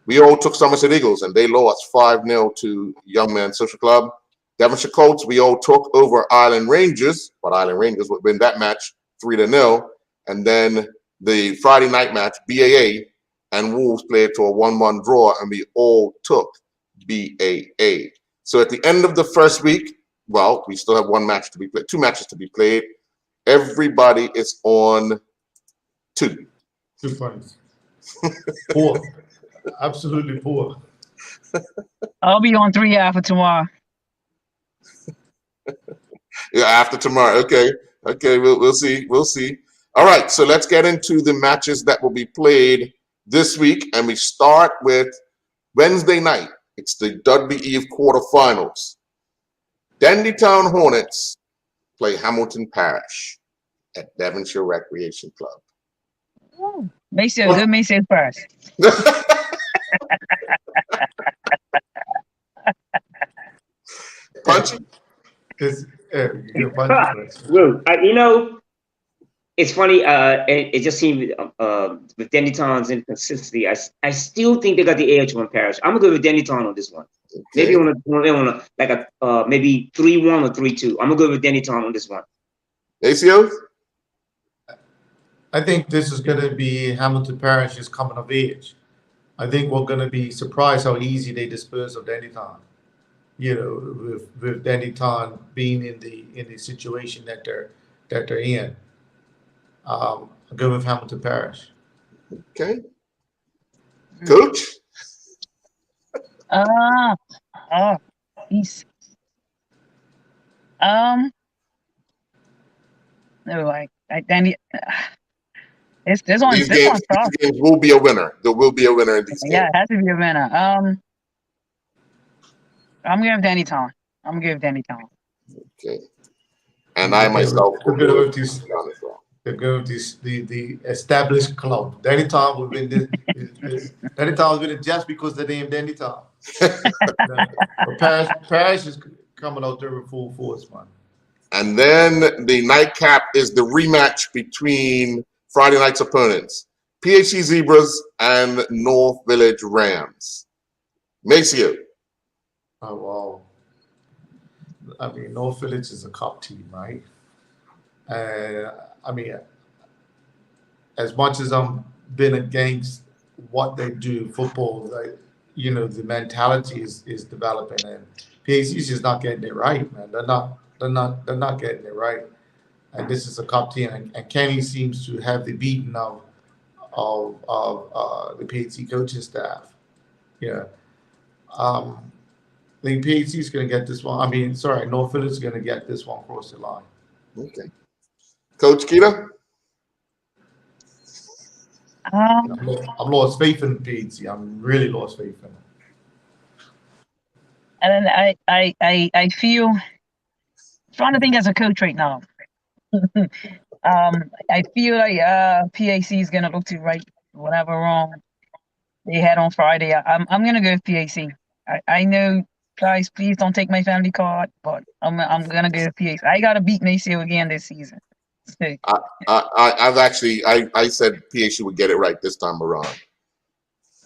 We all took Somerset Eagles, and they lost 5-0 to Young Man Social Club. Devonshire Colts, we all took over Island Rangers, but Island Rangers would win that match 3-0. And then the Friday night match, BAA and Wolves played to a 1-1 draw, and we all took BAA. So at the end of the first week, well, we still have one match to be played, 2 matches to be played. Everybody is on 2. 2 points. 4. Absolutely 4. I'll be on 3 after tomorrow. Yeah, after tomorrow. Okay. We'll see. All right. So let's get into the matches that will be played this week, and we start with Wednesday night. It's the Dudley Eve quarterfinals. Dandytown Hornets play Hamilton Parish at Devonshire Recreation Club. Ooh, Maceo, good Maceo first. Punchy? You're Punchy first. Well, it's funny. It just seemed with Dandytown's inconsistency, I still think they got the edge on Parish. I'm gonna go with Dandytown on this one. Okay. Maybe on a maybe 3-1 or 3-2. I'm gonna go with Dandytown on this one. ACO? I think this is going to be Hamilton Parish's coming of age. I think we're going to be surprised how easy they dispose of Dandytown. With Dandytown being in the situation that they're in. I'll go with Hamilton Parish. Okay. Coach? Peace. No, Dandy. This one's tough. These games will be a winner. There will be a winner in these Yeah, games. it has to be a winner. I'm gonna give Danny Tom. I'm gonna give Danny Tom. Okay. And I myself will go go with this. down as well. They're going to the established club. Danny Tom will win this. Danny Tom's winning just because they named Danny Tom. Paris is coming out there with full force, man. And then the nightcap is the rematch between Friday night's opponents, PHC Zebras and North Village Rams. Maceo. Oh, wow. I mean, North Village is a cup team, right? I mean, as much as I'm been against what they do, football, like, you know, the mentality is developing, and PHC's just not getting it right, man. They're not getting it right. And this is a cup team, and Kenny seems to have the beating of the PHC coaching staff. Yeah. I think PHC is going to get this one. I mean, sorry, North Village is going to get this one across the line. Okay. Coach Keita? I'm lost faith in PHC. I'm really lost faith in them. And then I feel, trying to think as a coach right now. I feel like PAC is gonna look to right whatever wrong they had on Friday. I'm gonna go with PAC. I know, guys, please don't take my family card, but I'm gonna go with PAC. I gotta beat Maceo again this season. So, I said PHC would get it right this time around.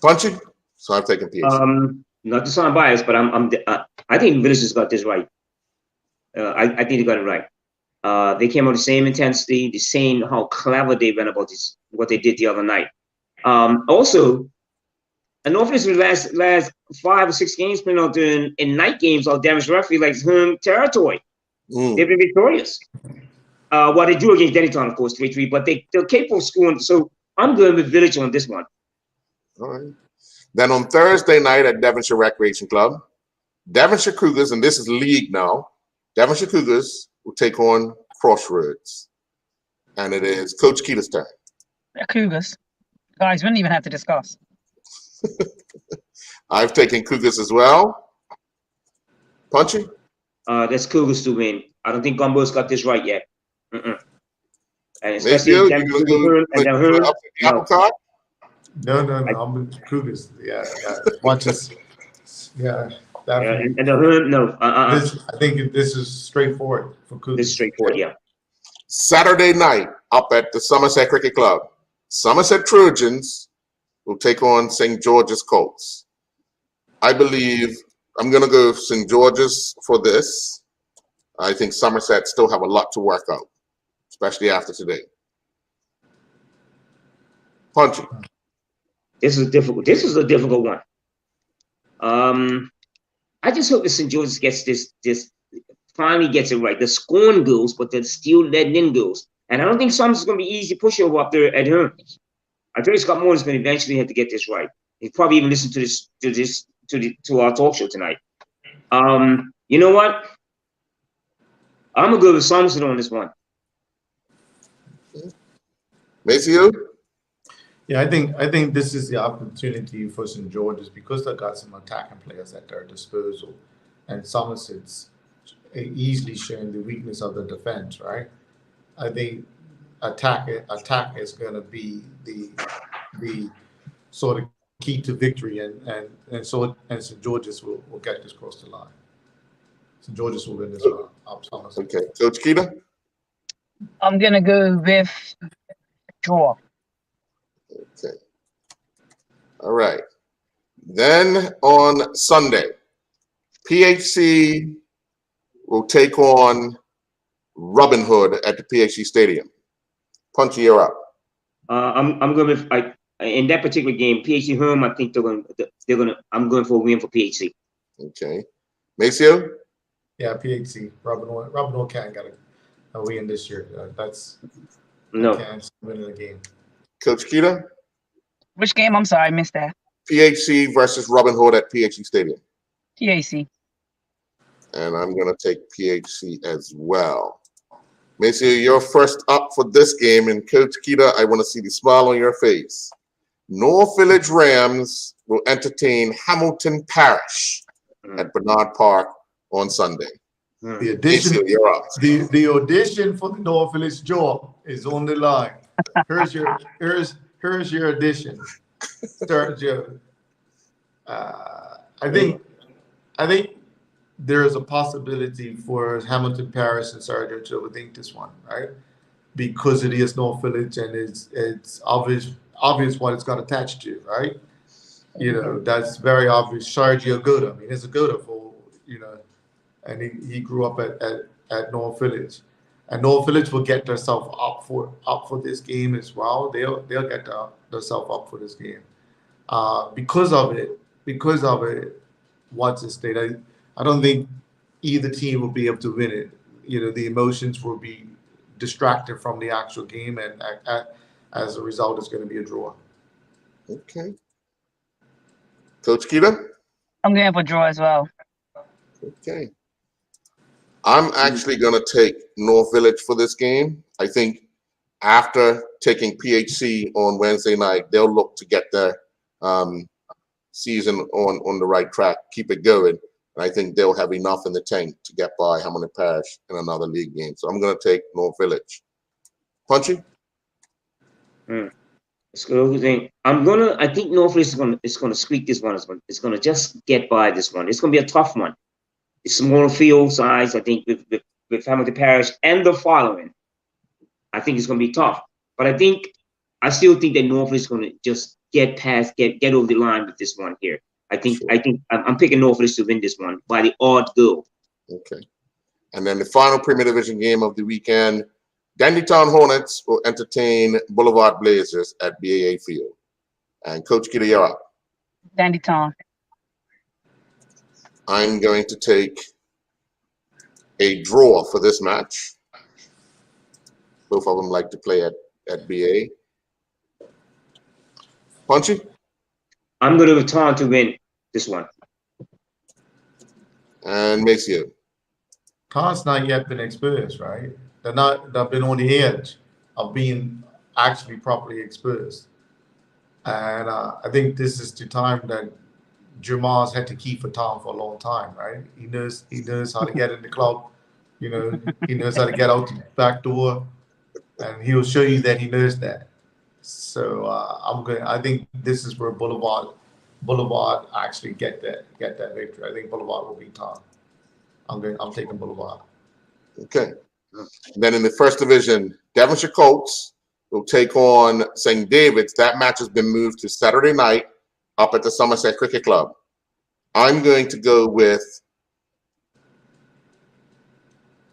Punchy? So I'm taking PHC. Not to sound biased, but I think Village has got this right. I think they got it right. They came out the same intensity, the same how clever they went about this, what they did the other night. Also, and North Village last 5 or 6 games playing out in night games, all damage referee like home territory. They've been victorious. Well, they drew against Dennytown, of course, 3-3, but they're capable of scoring. So I'm going with Village on this one. All right. Then on Thursday night at Devonshire Recreation Club, Devonshire Cougars, and this is league now, Devonshire Cougars will take on Crossroads. And it is Coach Keita's turn. Cougars. Guys, we don't even have to discuss. I've taken Cougars as well. Punchy? That's Cougars to win. I don't think Gumbo's got this right yet. And especially apple cart? No. I'm with Cougars. Yeah. Watches. Yeah. And the Hearn, no. I think this is straightforward for Cougars. This is straightforward, yeah. Saturday night up at the Somerset Cricket Club, Somerset Trojans will take on St. George's Colts. I believe I'm going to go with St. George's for this. I think Somerset still have a lot to work out, especially after today. Punchy. This is a difficult one. I just hope that St. George's gets this finally gets it right. They're scoring goals, but they're still letting in goals. And I don't think Somerset's going to be easy pushover up there at home. I think Scott Moore's going to eventually have to get this right. He probably even listened to our talk show tonight. You know what? I'm gonna go with Somerset on this one. Maceo? Yeah, I think this is the opportunity for St. George's because they've got some attacking players at their disposal, and Somerset's easily showing the weakness of the defense, right? I think attack is going to be the sort of key to victory, and St. George's will get this across the line. St. George's will win this one up Somerset. Okay, Coach Keita? I'm gonna go with draw. Okay. All right. Then on Sunday, PHC will take on Robin Hood at the PHC Stadium. Punchy, you're up. I'm going with in that particular game, PHC home. I think they're gonna. I'm going for a win for PHC. Okay. Maceo? Yeah, PHC. Robin Hood can't get a win this year. That's no winning the game. Coach Keita? Which game? I'm sorry, I missed that. PHC versus Robin Hood at PHC Stadium. PAC. And I'm going to take PHC as well. Maceo, you're first up for this game, and Coach Keita, I want to see the smile on your face. North Village Rams will entertain Hamilton Parish at Bernard Park on Sunday. The audition, Maceo, you're up. the audition for the North Village job is on the line. Here's your audition, Sir Joe. I think there is a possibility for Hamilton Parish and Sergeant to overthink this one, right? Because it is North Village and it's obvious what it's got attached to, right? You know, that's very obvious. Sergio Goda, I mean, he's a Goda for, you know, and he grew up at North Village. And North Village will get themselves up for this game as well. They'll get themselves up for this game. Because of it, what's at stake? I don't think either team will be able to win it. You know, the emotions will be distracted from the actual game, and as a result, it's going to be a draw. Okay. Coach Keita? I'm going for draw as well. Okay. I'm actually going to take North Village for this game. I think after taking PHC on Wednesday night, they'll look to get their season on the right track, keep it going. And I think they'll have enough in the tank to get by Hamilton Parish in another league game. So I'm going to take North Village. Punchy? I think North Village is gonna squeak this one. It's gonna just get by this one. It's gonna be a tough one. It's smaller field size, I think, with Hamilton Parish and the following. I think it's gonna be tough. But I still think that North is gonna just get over the line with this one here. I'm picking North Village to win this one by the odd goal. Okay. And then the final Premier Division game of the weekend, Dandytown Hornets will entertain Boulevard Blazers at BAA Field. And Coach Keita, you're up. Dandytown. I'm going to take a draw for this match. Both of them like to play at BA. Punchy? I'm going to return to win this one. And Maceo. Khan's not yet been exposed, right? They've been on the edge of being actually properly exposed. And I think this is the time that Jamal's had to keep for Tom for a long time, right? He knows how to get in the club. You know, he knows how to get out the back door, and he'll show you that he knows that. So I think this is where Boulevard actually get that victory. I think Boulevard will beat Tom. I'm taking Boulevard. Okay. Then in the first division, Devonshire Colts will take on St. David's. That match has been moved to Saturday night up at the Somerset Cricket Club. I'm going to go with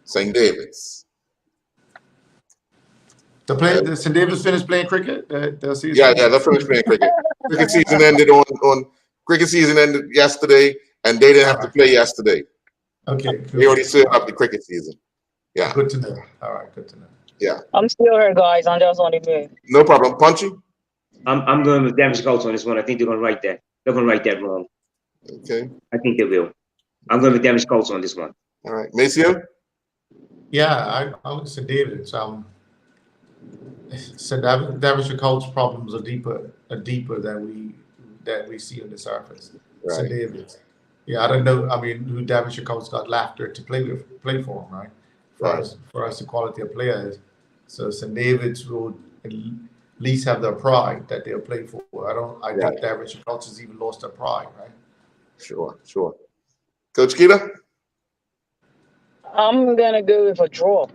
St. David's. The St. David's finished playing cricket? Yeah, they're finished playing cricket. Cricket season ended yesterday, and they didn't have to play yesterday. Okay. They already set up the cricket season. Yeah. Good to know. All right, good to know. Yeah. I'm still here, guys. I'm just on the move. No problem. Punchy? I'm going with Devonshire Colts on this one. I think they're going to write that. They're going to write that wrong. Okay. I think they will. I'm going with Devonshire Colts on this one. All right. Maceo? Yeah, I'm with St. David's. Devonshire Colts' problems are deeper than we see on the surface. Right. St. David's. Yeah, I don't know. I mean, who Devonshire Colts got laughter to play for them, right? For us, the quality of players. So St. David's will at least have their pride that they'll play for. I think Devonshire Colts has even lost their pride, right? Sure. Coach Keita? I'm gonna go with a draw.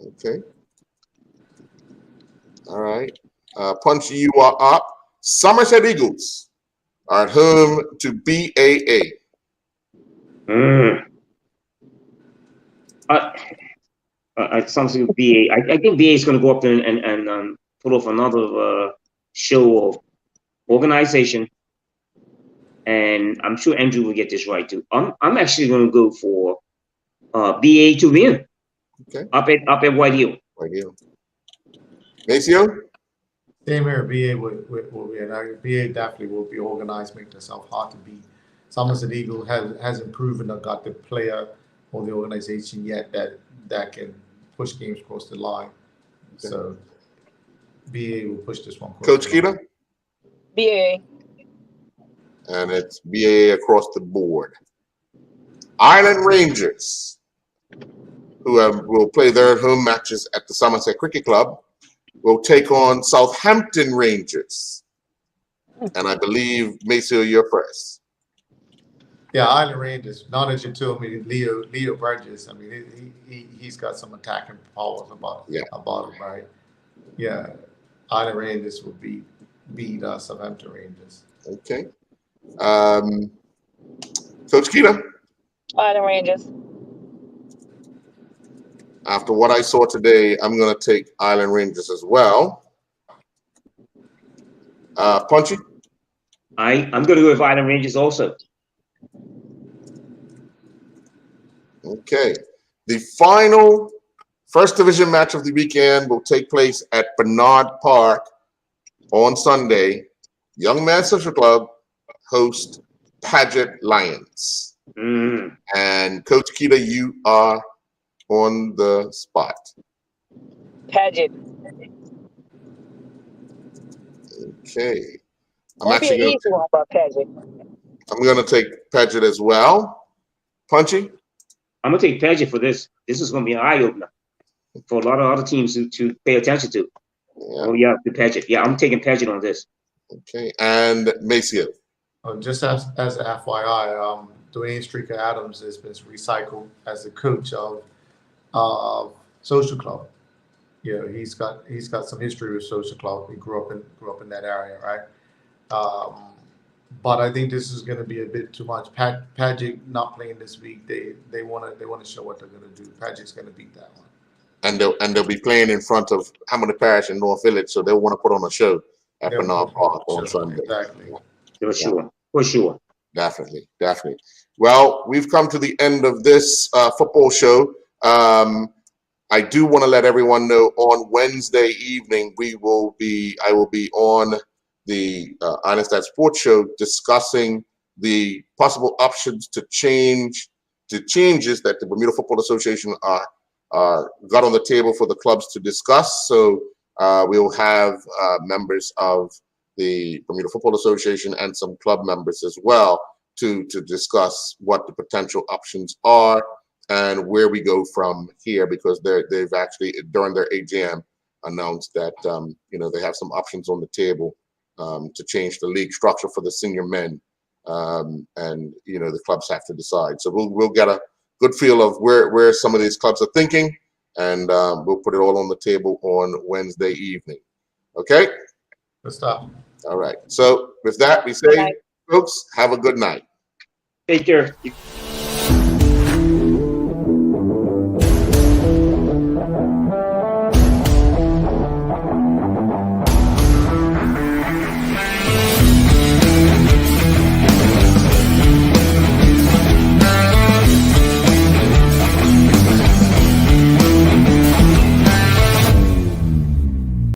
Okay. All right. Punchy, you are up. Somerset Eagles are at home to BAA. Something BA. I think BA is going to go up there and put off another show of organization, and I'm sure Andrew will get this right too. I'm actually going to go for BA to win. Okay. Up at White Hill. White Hill. Maceo? Same here. BA will win. BA definitely will be organized, make themselves hard to beat. Somerset Eagle hasn't proven or got the player or the organization yet that can push games across the line. So BA will push this one. Coach Keita? BA. And it's BAA across the board. Island Rangers, who will play their home matches at the Somerset Cricket Club, will take on Southampton Rangers. And I believe, Maceo, you're first. Yeah, Island Rangers. Now that you told me Leo Burgess, I mean, he's got some attacking powers about him, right? Yeah, Island Rangers will beat Southampton Rangers. Okay. Coach Keita? Island Rangers. After what I saw today, I'm going to take Island Rangers as well. Punchy? I'm going to go with Island Rangers also. Okay. The final first division match of the weekend will take place at Bernard Park on Sunday. Young Man Social Club host Paget Lions. And Coach Keita, you are on the spot. Paget. Okay. Won't be an easy one about Paget. I'm going to take Paget as well. Punchy? I'm going to take Paget for this. This is going to be an eye-opener for a lot of other teams to pay attention to. Yeah. Oh, yeah, the Paget. Yeah, I'm taking Paget on this. Okay. And Maceo? Just as an FYI, Dwayne Streaker Adams has been recycled as the coach of Social Club. Yeah, he's got some history with Social Club. He grew up in that area, right? But I think this is going to be a bit too much. Paget not playing this week. They want to show what they're going to do. Paget's going to beat that one. And they'll be playing in front of Hamilton Parish in North Village, so they'll want to put on a show at Bernard Park on Sunday. Exactly. For sure. Definitely. Well, we've come to the end of this football show. I do want to let everyone know on Wednesday evening I will be on the Einstein Sports Show discussing the possible options to changes that the Bermuda Football Association got on the table for the clubs to discuss. So we'll have members of the Bermuda Football Association and some club members as well to discuss what the potential options are and where we go from here, because they've actually during their AGM announced that they have some options on the table to change the league structure for the senior men, and the clubs have to decide. So we'll get a good feel of where some of these clubs are thinking, and we'll put it all on the table on Wednesday evening. Okay. Good stuff. All right. So with that, we say, folks, have a good night. Take care.